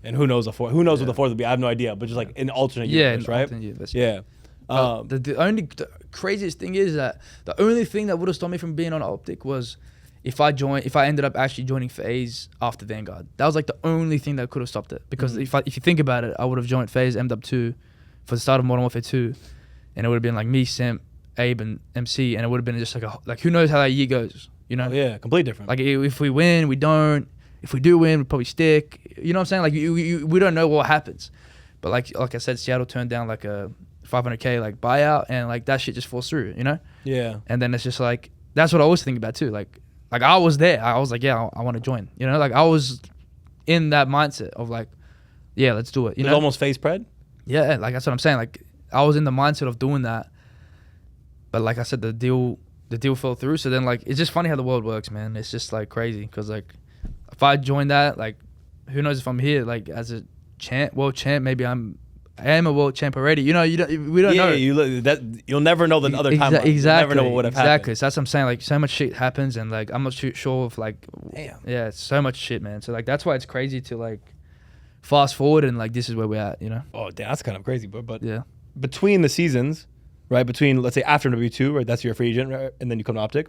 and who knows what the fourth would be. I have no idea, but just like an alternate universe, right? Alternate universe, yeah. The craziest thing is that the only thing that would have stopped me from being on OpTic was if I ended up actually joining FaZe after Vanguard. That was like the only thing that could have stopped it. Because if you think about it, I would have joined FaZe MW2 for the start of Modern Warfare 2, and it would have been like me, Simp, Abe, and MC, and it would have been just like who knows how that year goes, you know? Yeah, completely different. Like if we win, we don't. If we do win, we probably stick. You know what I'm saying? Like we don't know what happens. But like I said, Seattle turned down like a $500K like buyout, and like that shit just falls through, you know? Yeah. And then it's just like that's what I always think about too. Like I was there. I was like, yeah, I want to join. You know, like I was in that mindset of like, yeah, let's do it. You know, almost FaZe pred. Yeah, like that's what I'm saying. Like I was in the mindset of doing that, but like I said, the deal fell through. So then like it's just funny how the world works, man. It's just like crazy because like if I join that, like who knows if I'm here like as a world champ, maybe I am a world champ already. You know, we don't know. You'll never know the other timeline. Exactly. You'll never know what would have happened. Exactly. So that's what I'm saying. Like so much shit happens, and like I'm not sure if like, damn. Yeah, it's so much shit, man. So like that's why it's crazy to like fast forward and like this is where we're at. You know. Oh, damn, that's kind of crazy, bro. But yeah, between the seasons, right? Between let's say after W2, right? That's your free agent, right? And then you come to OpTic.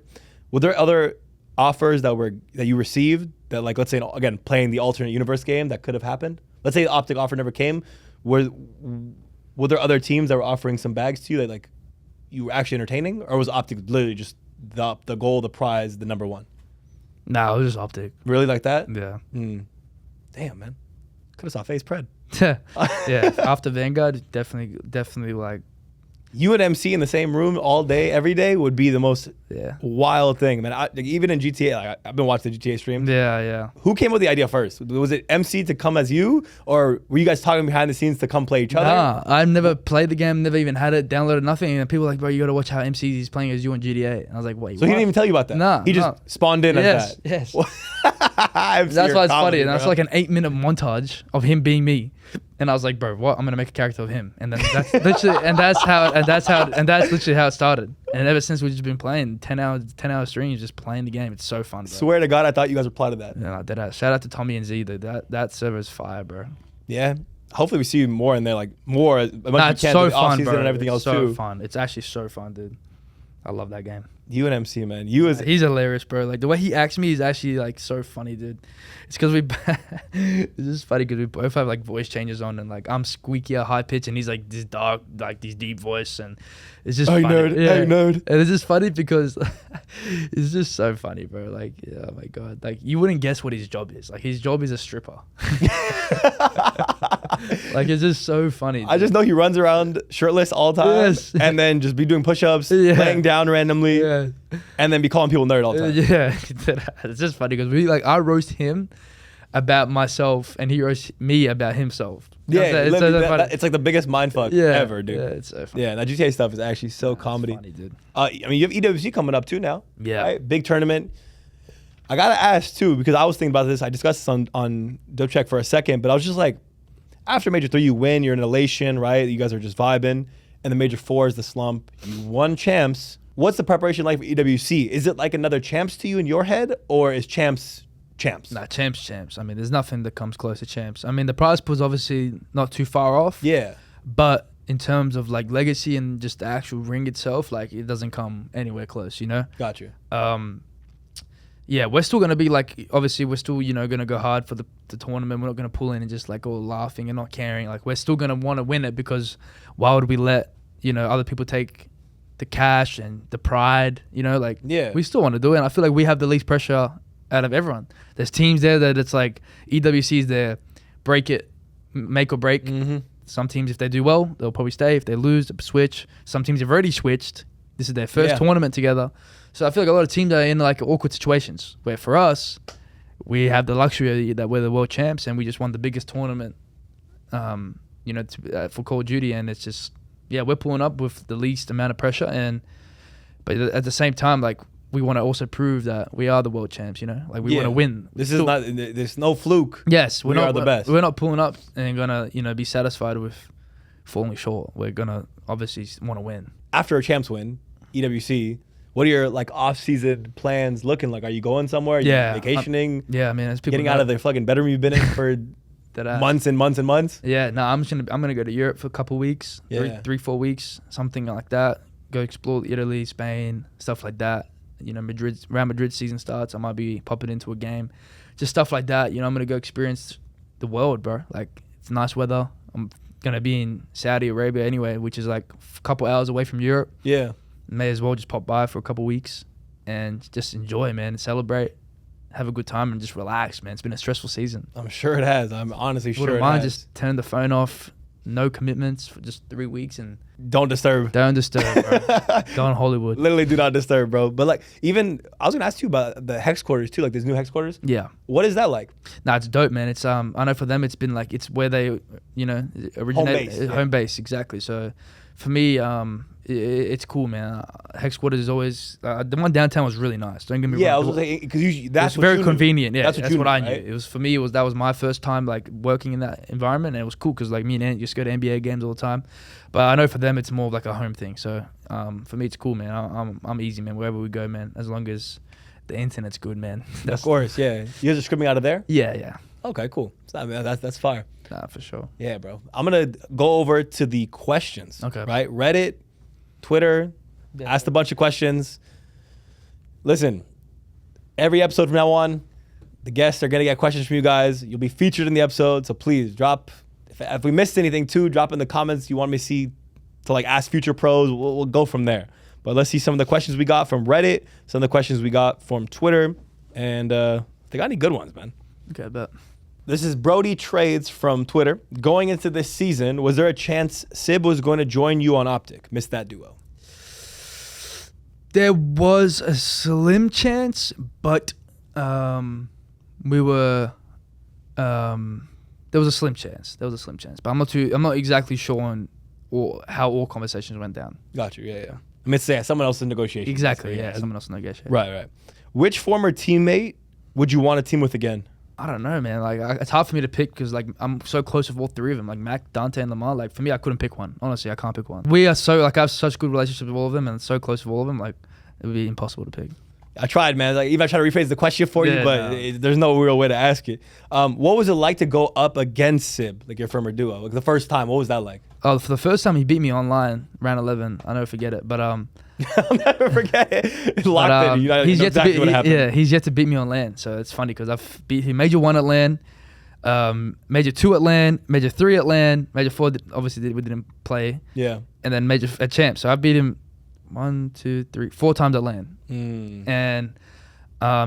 Were there other offers that you received that like let's say again playing the alternate universe game that could have happened? Let's say the OpTic offer never came. Were there other teams that were offering some bags to you that like you were actually entertaining, or was OpTic literally just the goal, the prize, the number one? Nah, it was just OpTic. Really like that? Yeah. Damn, man. Could have saw FaZe Pred. Yeah. After Vanguard, definitely like. You and MC in the same room all day, every day would be the most wild thing, man. Even in GTA, like I've been watching the GTA streams. Yeah. Who came up with the idea first? Was it MC to come as you, or were you guys talking behind the scenes to come play each other? Nah, I've never played the game, never even had it, downloaded nothing. And people were like, bro, you got to watch how MC is playing as you in GTA. And I was like, wait, so he didn't even tell you about that? Nah. He just spawned in as that? Yes. That's why it's funny. And that's like an 8-minute montage of him being me. And I was like, bro, what? I'm gonna make a character of him, and then that's literally, and that's literally how it started. And ever since we've just been playing 10-hour streams, just playing the game. It's so fun, bro. Swear to God, I thought you guys were plotted that. Yeah, I did. Shout out to Tommy and Z, dude. That server is fire, bro. Yeah. Hopefully we see you more in there, like more as much as It's you can. so the fun, off-season bro. and everything else so too. fun. It's actually so fun, dude. I love that game. You and MC, man. He's hilarious, bro. Like the way he acts me is actually like so funny, dude. It's because it's just funny because we both have like voice changes on, and like I'm squeakier, high pitch, and he's like this dark, like this deep voice, and it's just funny. Nerd. And it's just funny because it's just so funny, bro. Like, yeah, oh my God, like you wouldn't guess what his job is. Like his job is a stripper. Like it's just so funny. I just know he runs around shirtless all the time, and then just be doing push-ups, laying down randomly, and then be calling people nerd all the time. Yeah, it's just funny because I roast him about myself, and he roasts me about himself. Yeah, it's like the biggest mindfuck ever, dude. Yeah, it's so funny. Yeah, that GTA stuff is actually so comedy. Funny, dude. I mean, you have EWC coming up too now. Yeah, right? Big tournament. I gotta ask too, because I was thinking about this. I discussed this on Dope Check for a second, but I was just like, after Major 3 you win, you're in elation, right? You guys are just vibing. And the Major 4 is the slump. You won Champs. What's the preparation like for EWC? Is it like another Champs to you in your head, or is Champs? Nah, Champs. I mean, there's nothing that comes close to Champs. I mean, the prize pool's obviously not too far off. Yeah. But in terms of like legacy and just the actual ring itself, like it doesn't come anywhere close, you know? Got you. Yeah, we're still going to be like, obviously we're still, you know, going to go hard for the tournament. We're not going to pull in and just like all laughing and not caring. Like we're still going to want to win it, because why would we let, you know, other people take the cash and the pride, you know, like we still want to do it. And I feel like we have the least pressure out of everyone. There's teams there that it's like EWC's there, break it, make or break. Mm-hmm. Some teams, if they do well, they'll probably stay. If they lose, they'll switch. Some teams have already switched. This is their first tournament together. So I feel like a lot of teams are in like awkward situations, where for us, we have the luxury that we're the world champs and we just won the biggest tournament, you know, for Call of Duty. And it's just, we're pulling up with the least amount of pressure. But at the same time, like, we want to also prove that we are the world champs, you know? Like, we want to win. There's no fluke. Yes, we are the best. We're not pulling up and going to, you know, be satisfied with falling short. We're going to obviously want to win. After a champs win, EWC, what are your like off-season plans looking like? Are you going somewhere? Are you vacationing? I mean, as people getting out of the fucking bedroom you've been in for months and months and months. Yeah, no, I'm gonna go to Europe for a couple weeks, 3-4 weeks, something like that. Go explore Italy, Spain, stuff like that. You know, Real Madrid season starts. I might be popping into a game, just stuff like that. You know, I'm gonna go experience the world, bro. Like, it's nice weather. I'm gonna be in Saudi Arabia anyway, which is like a couple hours away from Europe. Yeah. May as well just pop by for a couple weeks and just enjoy, man, celebrate, have a good time, and just relax, man. It's been a stressful season. I'm sure it has. I'm honestly sure it has. Wouldn't mind just turn the phone off, no commitments for just 3 weeks, and Don't disturb. don't disturb, bro. Go on Hollywood. Literally do not disturb, bro. But like, even I was gonna ask you about the hex quarters too, like these new hex quarters. Yeah. What is that like? Nah, it's dope, man. It's I know for them it's been like it's where they, you know, originate home base, exactly. So for me, it's cool, man. Hex quarters is always the one downtown was really nice. Don't get me wrong. Yeah, I was gonna say because that's what very convenient. Yeah, that's what I knew. Right? It was for me. That was my first time like working in that environment, and it was cool because like me and Ant used to go to NBA games all the time. But I know for them it's more of like a home thing. So for me it's cool, man. I'm easy, man. Wherever we go, man. As long as the internet's good, man. Of course, yeah. You guys are scrimming out of there? Yeah. Okay, cool. That's fire. Nah, for sure. Yeah, bro. I'm gonna go over to the questions. Okay. Right? Reddit, Twitter, asked a bunch of questions. Listen, every episode from now on, the guests are gonna get questions from you guys. You'll be featured in the episode, so please drop. If we missed anything too, drop in the comments you want me to see to like ask future pros. We'll go from there. But let's see some of the questions we got from Reddit, some of the questions we got from Twitter, and they got any good ones, man. Okay, I bet. This is Brody Trades from Twitter. Going into this season, was there a chance Sib was going to join you on OpTic? Missed that duo. There was a slim chance, but we were. There was a slim chance. But I'm not exactly sure on how all conversations went down. Got you. Yeah. I mean, say someone else in negotiation. Exactly. Yeah. Someone else in negotiation. Right. Which former teammate would you want to team with again? I don't know, man. Like, it's hard for me to pick because like I'm so close with all three of them. Like Mac, Dante, and Lamar. Like for me, I couldn't pick one. Honestly, I can't pick one. We are so like I have such good relationships with all of them, and so close with all of them. Like it would be impossible to pick. I tried, man. Like even I tried to rephrase the question for you, but there's no real way to ask it. What was it like to go up against Sib, like your former duo? Like the first time, what was that like? Oh, for the first time he beat me online, round 11. I'll never forget it. But I'll never forget it. Locked in. You know exactly what happened. Yeah, he's yet to beat me on LAN. So it's funny because I've beat him Major 1 at LAN, Major 2 at LAN, Major 3 at LAN, Major 4 obviously we didn't play. Yeah. And then Major at Champs. So I beat him 4 times at LAN. And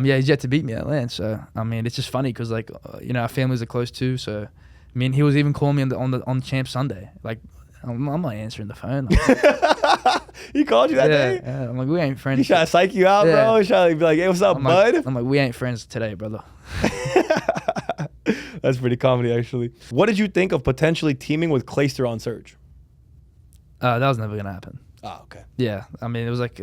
he's yet to beat me at LAN. So I mean, it's just funny because like our families are close too. So I mean, he was even calling me on Champ Sunday. Like I'm not answering the phone. He called you that day? Yeah, I'm like, we ain't friends. He trying to psych you out, bro? He trying to be like, hey, what's up, bud? I'm like, we ain't friends today, brother. That's pretty comedy, actually. What did you think of potentially teaming with Clayster on Surge? That was never going to happen. Oh, okay. Yeah. I mean, it was like,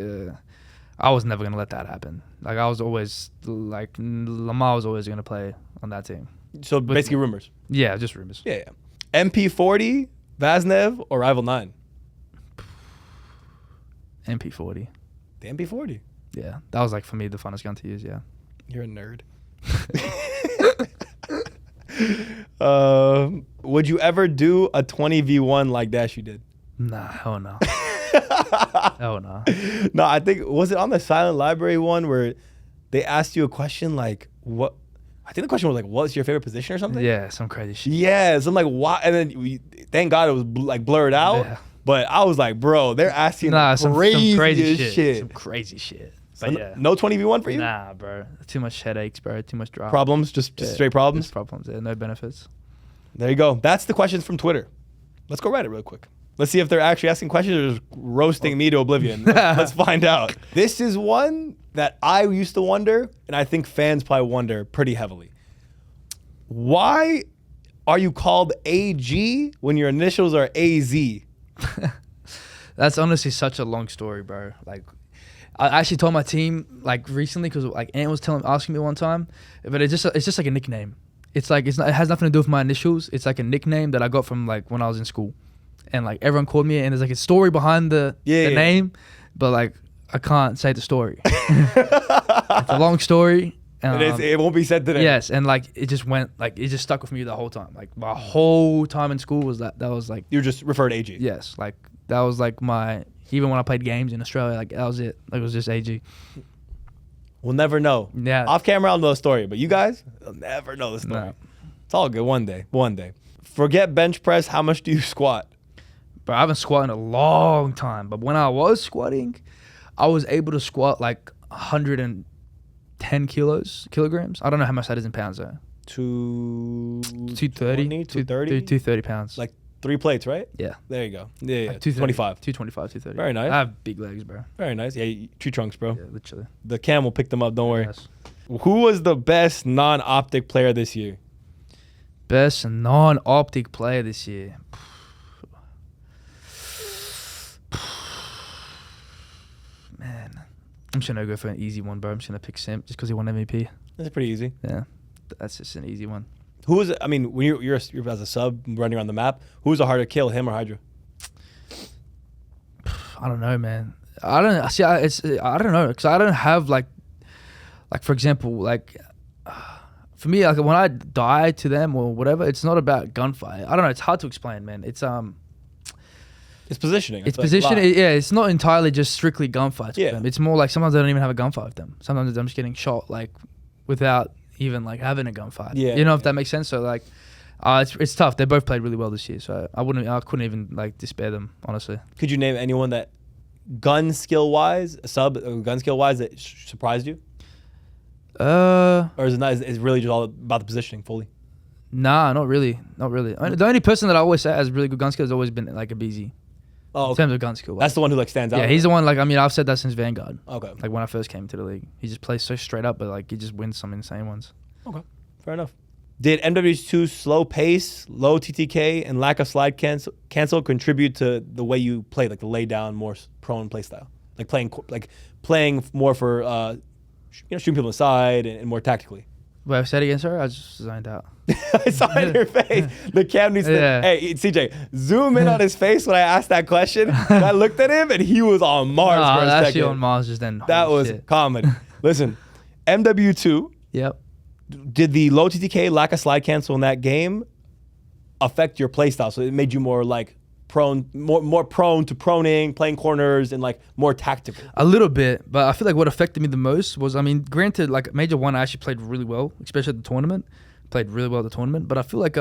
I was never going to let that happen. Like, I was always, like, Lamar was always going to play on that team. So basically rumors? Yeah, just rumors. Yeah. MP40, Vaznev, or Rival 9? MP40. The MP40? Yeah. That was, like, for me, the funnest gun to use, yeah. You're a nerd. Would you ever do a 20v1 like Dash you did? Nah, hell no. Hell no. No, I think, was it on the Silent Library one where they asked you a question like, what? I think the question was like, what's your favorite position or something? Yeah, some crazy shit. Yeah, so I'm like, why? And then thank God it was like blurred out. Yeah. But I was like, bro, they're asking some crazy shit. Some crazy shit. So yeah. No 20v1 for you? Nah, bro. Too much headaches, bro. Too much drama. Problems? Just straight problems? Just problems. Yeah, no benefits. There you go. That's the questions from Twitter. Let's go Reddit real quick. Let's see if they're actually asking questions or just roasting me to oblivion. Let's find out. This is one that I used to wonder, and I think fans probably wonder pretty heavily. Why are you called AG when your initials are AZ? That's honestly such a long story, bro. Like, I actually told my team like recently because like Ant was asking me one time, but it's just like a nickname. It's like it has nothing to do with my initials. It's like a nickname that I got from like when I was in school, and like everyone called me, and there's like a story behind the name, but like I can't say the story. It's a long story. It won't be said today. Yes, and like it just stuck with me the whole time. Like my whole time in school was that was like you just referred AG. Yes, like that was like my. Even when I played games in Australia, like that was it. Like, it was just AG. We'll never know. Yeah. Off camera, I'll know the story, but you guys, you'll never know the story. No. It's all good. One day. Forget bench press. How much do you squat? But I haven't squatted in a long time. But when I was squatting, I was able to squat like 110 kilograms. I don't know how much that is in pounds though. 230 pounds. Like 3 plates, right? Yeah. There you go. Yeah, Like 225. 225, 230. Very nice. I have big legs, bro. Very nice. Yeah, tree trunks, bro. Yeah, literally. The cam will pick them up. Don't worry. Yes. Who was the best non-OpTic player this year? Best non-OpTic player this year. Man, I'm just gonna go for an easy one, bro. I'm just gonna pick Simp just because he won MVP. That's pretty easy. Yeah, that's just an easy one. Who was? I mean, when you're as a sub running around the map, who's a harder kill, him or HyDra? I don't know, man. I don't see. I don't know because I don't have like for example, like for me, like when I die to them or whatever, it's not about gunfight. I don't know. It's hard to explain, man. It's positioning. It's positioning. Yeah, it's not entirely just strictly gunfights with Yeah. them. It's more like sometimes I don't even have a gunfight with them. Sometimes I'm just getting shot like without even like having a gunfight. Yeah, you know if that makes sense. So like, it's tough. They both played really well this year, so I couldn't even like despair them honestly. Could you name anyone that gun skill wise that surprised you? Or is it not? Is it really just all about the positioning fully? Nah, not really. The only person that I always say has really good gun skill has always been like aBeZy. Oh, in okay. terms of gun skill. That's the one who like stands out. Yeah, he's the one. Like I mean, I've said that since Vanguard. Okay. Like when I first came to the league, he just plays so straight up, but like he just wins some insane ones. Okay. Fair enough. Did MW2's slow pace, low TTK, and lack of slide cancel contribute to the way you play, like the lay down, more prone play style, like playing more for shooting people inside and more tactically? Wait, say it again, sir. I just zoned out. I saw it in your face. The cam needs to. Yeah. Hey, CJ, zoom in on his face when I asked that question. I looked at him and he was on Mars for a second. Actually on Mars just then. That Holy was shit. comedy. Listen, MW2. Yep. Did the low TTK, lack of slide cancel in that game affect your playstyle? So it made you more like more prone to proning, playing corners, and like more tactical. A little bit, but I feel like what affected me the most was, I mean, granted, like Major 1, I actually played really well, especially at the tournament. Played really well at the tournament, but I feel like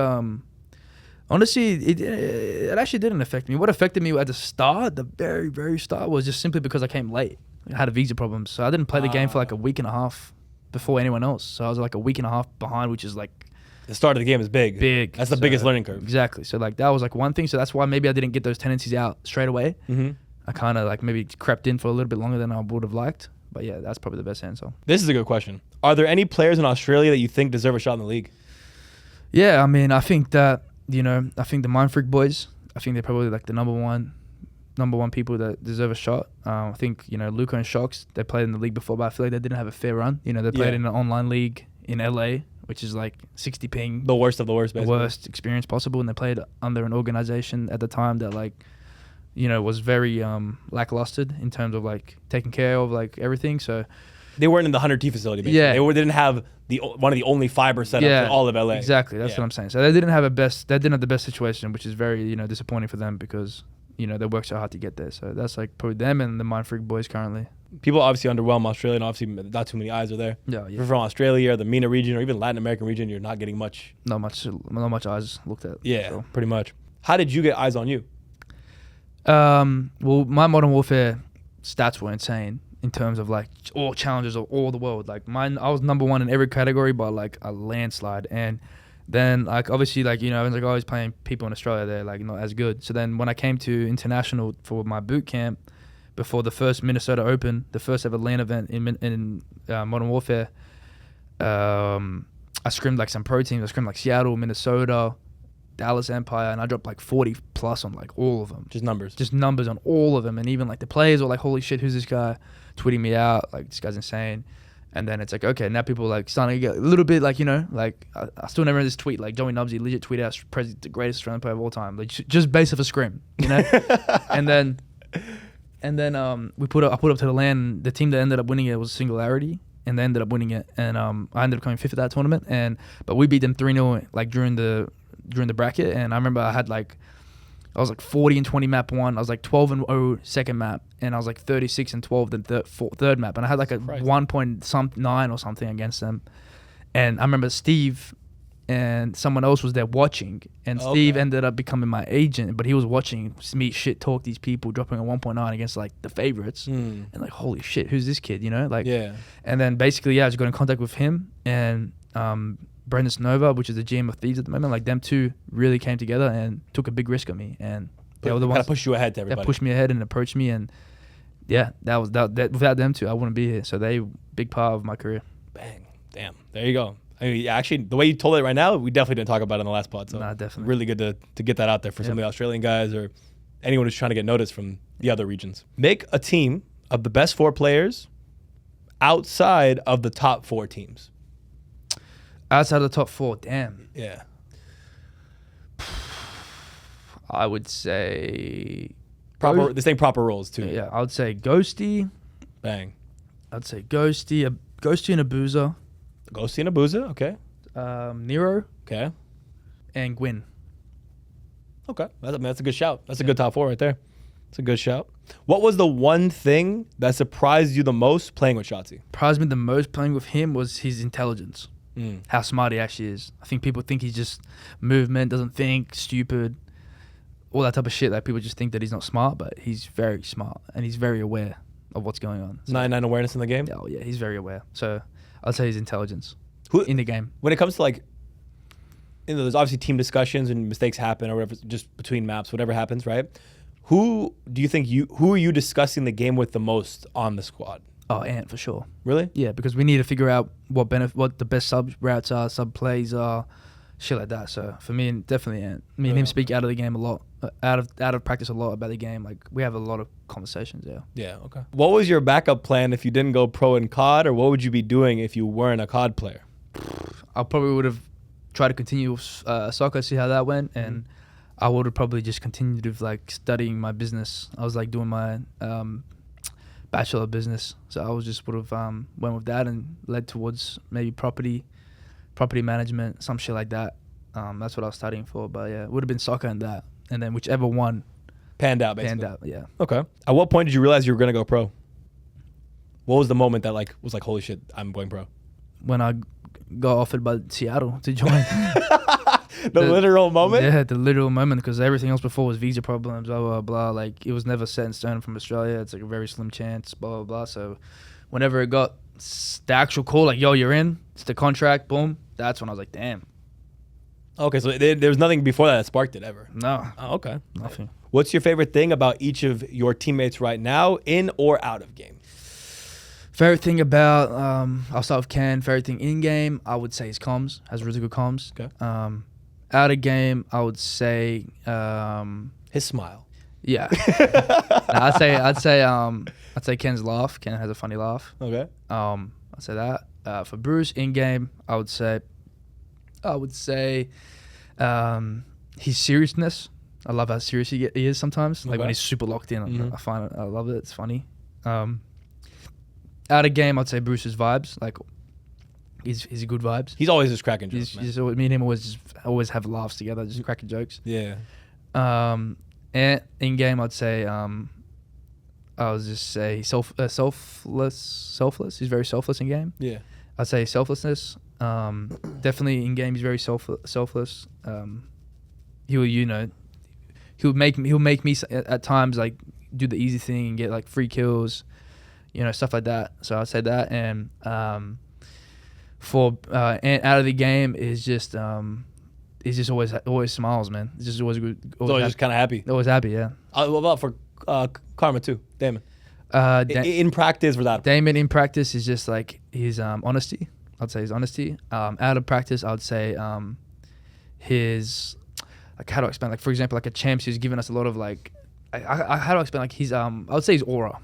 honestly, it actually didn't affect me. What affected me at the start, the very, very start, was just simply because I came late. I had a visa problem, so I didn't play the game for like a week and a half before anyone else. So I was like a week and a half behind, which is like The start of the game is big. That's the biggest learning curve. Exactly. So like that was like one thing. So that's why maybe I didn't get those tendencies out straight away. Mm-hmm. I kind of like maybe crept in for a little bit longer than I would have liked. But yeah, that's probably the best answer. This is a good question. Are there any players in Australia that you think deserve a shot in the league? Yeah, I mean, I think that, I think the Mind Freak boys, I think they're probably like the number one people that deserve a shot. I think, Luca and Shocks, they played in the league before, but I feel like they didn't have a fair run. They played in an online league in LA, which is like 60 ping. The worst of the worst, basically. The worst experience possible. And they played under an organization at the time that like, was very lacklustered in terms of like taking care of like everything. So they weren't in the 100T facility, basically. Yeah. They didn't have one of the only fiber setups in all of LA. Exactly. That's what I'm saying. So they didn't have the best situation, which is very, disappointing for them because, they worked so hard to get there. So that's like probably them and the Mind Freak boys currently. People obviously underwhelm Australia, and obviously not too many eyes are there. Yeah. If you're from Australia or the MENA region or even Latin American region, you're not getting much. Not much eyes looked at. Yeah, so. pretty much. How did you get eyes on you? Well, my Modern Warfare stats were insane in terms of like all challenges of all the world. Like mine, I was number one in every category by like a landslide. And then like obviously like I was like always playing people in Australia, they're like not as good. So then when I came to international for my boot camp before the first Minnesota Open, the first ever LAN event in Modern Warfare, I scrimmed like some pro teams. I scrimmed like Seattle, Minnesota, Dallas Empire, and I dropped like 40 plus on like all of them. Just numbers on all of them. And even like the players were like, holy shit, who's this guy? Tweeting me out, like this guy's insane. And then it's like, okay, now people like starting to get a little bit like, like I still never read this tweet, like Joey Nubsy legit tweeted out the greatest Australian player of all time, like just based off a scrim, and then I put up to the LAN. The team that ended up winning it was Singularity, and they ended up winning it, and I ended up coming fifth at that tournament, but we beat them 3-0 like during the bracket, and I remember I was like 40-20 map one, I was like 12-0 second map, and I was like 36-12 the third map, and I had like a 1.9 or something against them, and I remember Steve and someone else was there watching, and Steve ended up becoming my agent, but he was watching me shit talk these people, dropping a 1.9 against like the favorites, and like holy shit, who's this kid, and then basically I just got in contact with him, and Brendan Snova, which is the GM of FaZe at the moment, like them two really came together and took a big risk on me, and they were the ones kind of pushed you ahead to everybody. that pushed me ahead and approached me, and yeah, that without them two, I wouldn't be here. So they big part of my career. Bang, damn, there you go. I mean, yeah, actually, the way you told it right now, we definitely didn't talk about it in the last pod. So Nah, definitely. really good to get that out there for some of the Australian guys or anyone who's trying to get noticed from the other regions. Make a team of the best 4 players outside of the top 4 teams. Outside of the top 4, damn. Yeah. I would say This ain't proper roles too. Yeah, I would say Ghosty. Bang. I'd say Ghosty and aBeZy. Ghosty and aBeZy, okay. Nero Okay. and Gwyn. Okay. That's a good shout. That's a good top 4 right there. It's a good shout. What was the one thing that surprised you the most playing with Shotzzy? Surprised me the most playing with him was his intelligence. Mm. How smart he actually is. I think people think he's just movement, doesn't think, stupid, all that type of shit. Like people just think that he's not smart, but he's very smart and he's very aware of what's going on. So, 9-9 awareness in the game? oh yeah, he's very aware. So I'd say his intelligence Who, in the game. when it comes to like, there's obviously team discussions and mistakes happen or whatever, just between maps, whatever happens, right? Who are you discussing the game with the most on the squad? Oh, Ant for sure. Really? Yeah, because we need to figure out what the best sub routes are, sub plays are, shit like that. So for me, definitely Ant. Me and him speak out of the game a lot, out of practice a lot about the game. Like we have a lot of conversations. Yeah. Yeah. Okay. What was your backup plan if you didn't go pro in COD, or what would you be doing if you weren't a COD player? I probably would have tried to continue soccer, see how that went, and I would have probably just continued with like studying my business. I was like doing my Bachelor of Business, so I was just would have went with that and led towards maybe property management, some shit like that. That's what I was studying for. But yeah, it would have been soccer and that, and then whichever one Panned out, basically. panned out. Yeah. Okay. At what point did you realize you were gonna go pro? What was the moment that was like, holy shit, I'm going pro? When I got offered by Seattle to join. The literal moment? Yeah, the literal moment, because everything else before was visa problems, blah, blah, blah. Like, it was never set in stone from Australia. It's like a very slim chance, blah, blah, blah. So whenever it got the actual call, like, yo, you're in, it's the contract, boom, that's when I was like, damn. Okay, so there was nothing before that sparked it ever? No. Oh, okay. Nothing. What's your favorite thing about each of your teammates right now, in or out of game? Favorite thing about, I'll start with Ken. Favorite thing in-game, I would say his comms. Has really good comms. Okay. Out of game, I would say His smile. yeah. I'd say Ken's laugh. Ken has a funny laugh. Okay. I'd say that. For Bruce in game, I would say his seriousness. I love how serious he is sometimes. Like when he's super locked in, I love it. It's funny. Out of game, I'd say Bruce's vibes. Like he's good vibes. He's always just cracking jokes, man. Me and him always have laughs together, just cracking jokes. Yeah. And in game, I'd say I'll just say selfless. He's very selfless in game. Yeah. I'd say selflessness. Definitely in game, he's very selfless. He'll make me at times like do the easy thing and get like free kills, stuff like that. So I'd say that. And for and out of the game is just he's just always smiles, man. He's just always good. Always just kind of happy. Always happy, yeah. What about for Karma too, Damon? In practice, without Damon in practice is just like his honesty. I'd say his honesty. Out of practice, I'd say his, like, how do I explain? Like, for example, like a Champs, he's given us a lot of like, how do I explain? Like his I would say his aura.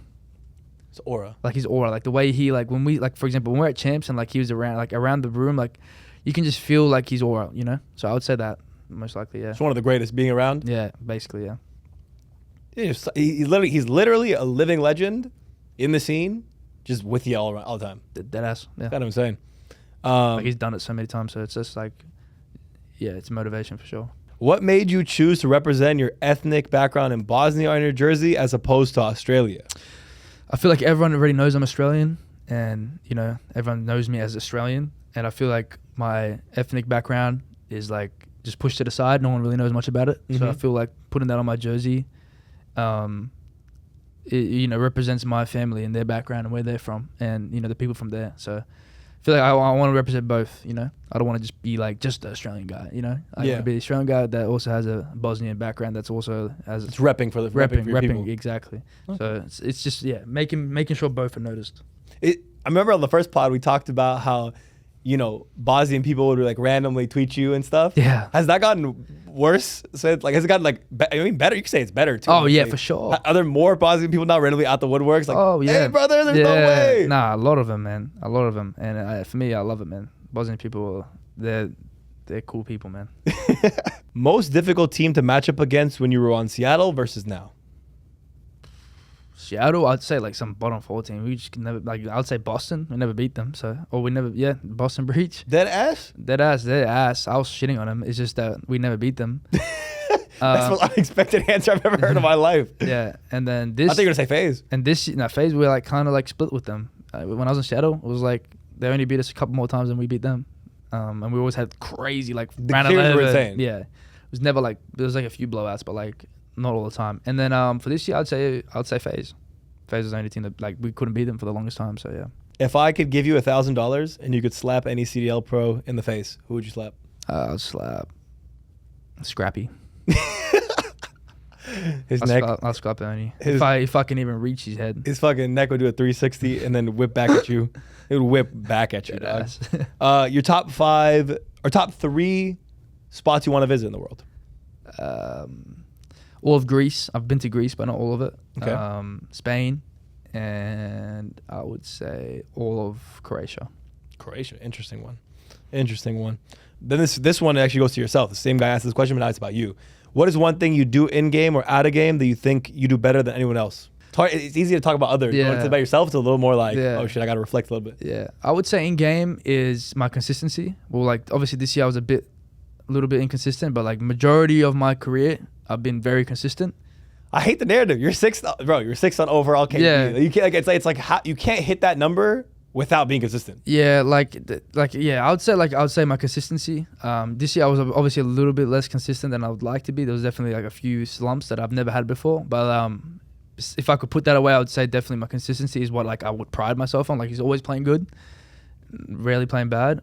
His aura. Like his aura, like the way he, like when we, like for example, when we're at Champs and like he was around the room, like you can just feel like his aura, So I would say that most likely, yeah. It's one of the greatest being around. Yeah, basically, yeah. He's literally a living legend in the scene, just with you all the time. Dead ass. Yeah. That's kind of insane. Like he's done it so many times, so it's just like, yeah, it's motivation for sure. What made you choose to represent your ethnic background in Bosnia on your jersey as opposed to Australia? I feel like everyone already knows I'm Australian, and everyone knows me as Australian, and I feel like my ethnic background is like just pushed to the side. No one really knows much about it, so I feel like putting that on my jersey, it represents my family and their background and where they're from, and the people from there. So I feel like I want to represent both, you know. I don't want to just be like just the Australian guy, you know. I want to be the Australian guy that also has a Bosnian background. That's also it's repping for your people. Exactly. Okay. So it's just making sure both are noticed. I remember on the first pod we talked about how, you know, Bosnian people would like randomly tweet you and stuff. Yeah. Has that gotten worse? So like, has it gotten like, better? You could say it's better too. Oh yeah, like, for sure. Are there more Bosnian people now randomly out the woodworks? Like, oh yeah, hey brother, there's no way. Nah, a lot of them, man. A lot of them. And for me, I love it, man. Bosnian people, they're cool people, man. Most difficult team to match up against when you were on Seattle versus now? Seattle, I'd say like some bottom 4 team. We just never, like, I'd say Boston. We never beat them. Boston Breach. Dead ass? Dead ass. I was shitting on them. It's just that we never beat them. That's the unexpected answer I've ever heard in my life. Yeah, and then this. I think you're gonna say FaZe. And this, FaZe, we were like kind of like split with them. When I was in Seattle, it was like they only beat us a couple more times than we beat them. And we always had crazy like round 11. Were insane. Yeah, it was never like there was like a few blowouts, but like not all the time. And then for this year, I'd say FaZe. FaZe was the only team that like we couldn't beat them for the longest time. So yeah. If I could give you $1,000 and you could slap any CDL pro in the face, who would you slap? I'll slap Scrappy. I'll slap Ernie. If I can even reach his head. His fucking neck would do a 360 and then whip back at you. It would whip back at you, dog. Your top 5 or top 3 spots you want to visit in the world? All of Greece. I've been to Greece, but not all of it. Okay. Spain, and I would say all of Croatia. Croatia, interesting one. Then this one actually goes to yourself. The same guy asked this question, but now it's about you. What is one thing you do in game or out of game that you think you do better than anyone else? It's easy to talk about others. Yeah. When it's about yourself, it's a little more like, oh shit, I got to reflect a little bit. Yeah, I would say in game is my consistency. Well, like obviously this year I was a little bit inconsistent, but like majority of my career I've been very consistent. I hate the narrative. You're 6th, bro. You're 6th on overall KD. Yeah. You can't. Like, it's like how, you can't hit that number without being consistent. Yeah, I would say my consistency. This year I was obviously a little bit less consistent than I would like to be. There was definitely like a few slumps that I've never had before. But if I could put that away, I would say definitely my consistency is what like I would pride myself on. Like he's always playing good, rarely playing bad.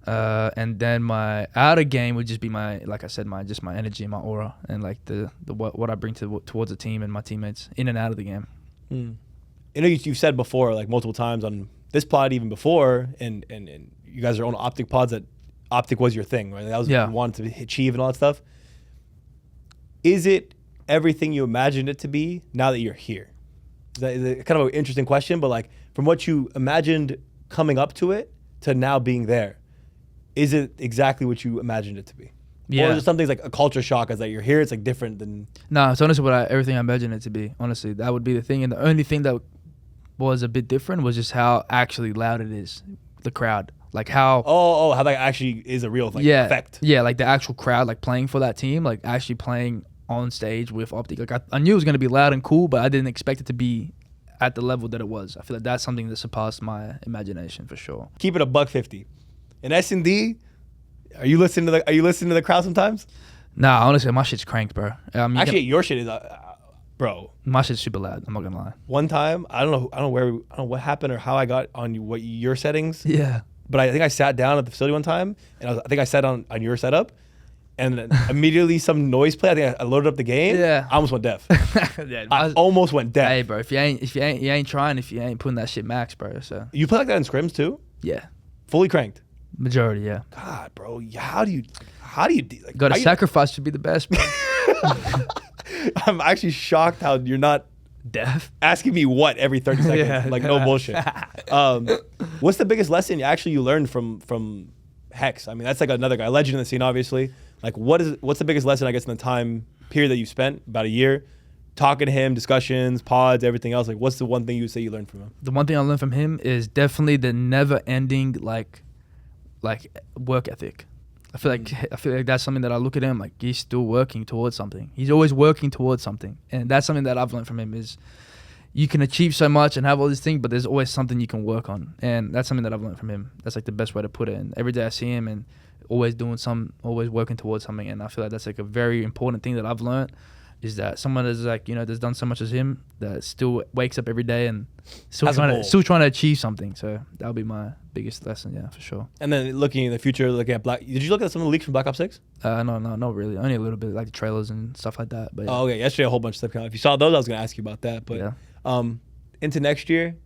And then my outer game would just be my, like I said, my energy and my aura and like the what I bring towards the team and my teammates in and out of the game. You know, you've said before, like multiple times on this pod, even before, and you guys are on OpTic pods, that OpTic was your thing, right? That was what you wanted to achieve and all that stuff. Is it everything you imagined it to be now that you're here? Is it kind of an interesting question, but like from what you imagined coming up to it to now being there, is it exactly what you imagined it to be? Yeah. Or is it something like a culture shock as that you're here, it's like different than... No, it's honestly everything I imagined it to be. Honestly, that would be the thing. And the only thing that was a bit different was just how actually loud it is, the crowd. Like how... how that actually is a real effect. Yeah, like the actual crowd, like playing for that team, like actually playing on stage with OpTic. Like I knew it was going to be loud and cool, but I didn't expect it to be at the level that it was. I feel like that's something that surpassed my imagination for sure. Keep it $150. In SnD, are you listening to the crowd sometimes? Nah, honestly, my shit's cranked, bro. Actually, your shit is, bro. My shit's super loud. I'm not gonna lie. One time, I don't know what happened or how I got on your settings. Yeah. But I think I sat down at the facility one time, and I think I sat on your setup, and then immediately some noise played. I think I loaded up the game. Yeah. I almost went deaf. Yeah, I almost went deaf. Hey, bro, if you ain't trying, if you ain't putting that shit max, bro. So. You play like that in scrims too? Yeah. Fully cranked. Majority, yeah. God, bro, how do you like, gotta sacrifice to be the best, bro. I'm actually shocked how you're not deaf. Asking me what every 30 seconds. Yeah. Like no bullshit. What's the biggest lesson you learned from Hex? I mean, that's like another guy, legend in the scene, obviously. Like what's the biggest lesson I guess in the time period that you spent, about a year, talking to him, discussions, pods, everything else? Like what's the one thing you say you learned from him? The one thing I learned from him is definitely the never ending like work ethic. I feel like that's something that I look at him like he's still working towards something. He's always working towards something, and that's something that I've learned from him is you can achieve so much and have all these things, but there's always something you can work on, and that's something that I've learned from him. That's like the best way to put it. And every day I see him and always working towards something, and I feel like that's like a very important thing that I've learned. is that someone that's like, that's done so much as him that still wakes up every day and still Has a goal. still trying to achieve something. So that'll be my biggest lesson, yeah, for sure. And then looking in the future, looking at did you look at some of the leaks from Black Ops 6? No, not really. Only a little bit, like the trailers and stuff like that. But yeah. Oh, okay. Yesterday, a whole bunch of stuff came out. If you saw those, I was going to ask you about that. But Yeah. Into next year,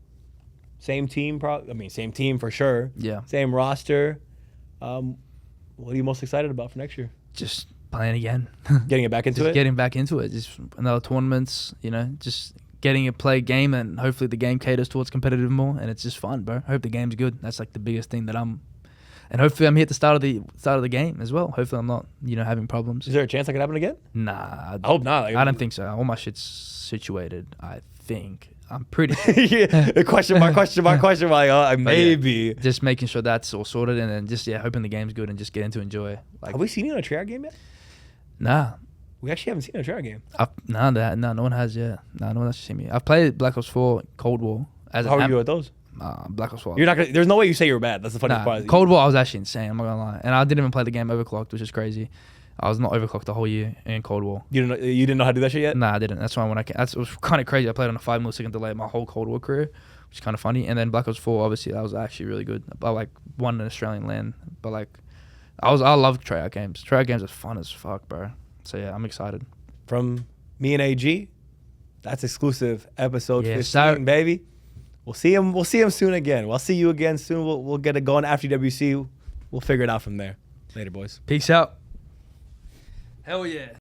same team, same team for sure. Yeah. Same roster. What are you most excited about for next year? Just playing again. Getting it back into Just it? getting back into it. Just another tournaments, just getting to play a game, and hopefully the game caters towards competitive more, and it's just fun, bro. I hope the game's good. That's like the biggest thing and hopefully I'm here at the start of the game as well. Hopefully I'm not, having problems. Is there a chance that could happen again? Nah. I hope not. I don't think so. All my shit's situated, I think. I'm pretty sure. Yeah. Question mark. Maybe. Yeah, just making sure that's all sorted, and then just, hoping the game's good and just getting to enjoy. Like, have we seen you in a Treyarch game yet? Nah. We actually haven't seen a Treyarch game. No one has yet. No one has seen me. I've played Black Ops 4, Cold War. How are you at those? Black Ops 4. You're not gonna. There's no way you say you were bad. That's the funniest part. Cold War, I was actually insane. I'm not gonna lie, and I didn't even play the game overclocked, which is crazy. I was not overclocked the whole year in Cold War. You didn't know how to do that shit yet? Nah, I didn't. That's why it was kind of crazy. I played on a 5 millisecond delay my whole Cold War career, which is kind of funny. And then Black Ops 4, obviously, that was actually really good. I won an Australian LAN, but I love Treyarch games. Treyarch games are fun as fuck, bro. So yeah, I'm excited. From me and AG, that's exclusive episode 15, sir. baby. We'll see him soon again. We'll see you again soon. We'll get it going after WC. We'll figure it out from there. Later, boys. Peace out. Hell yeah.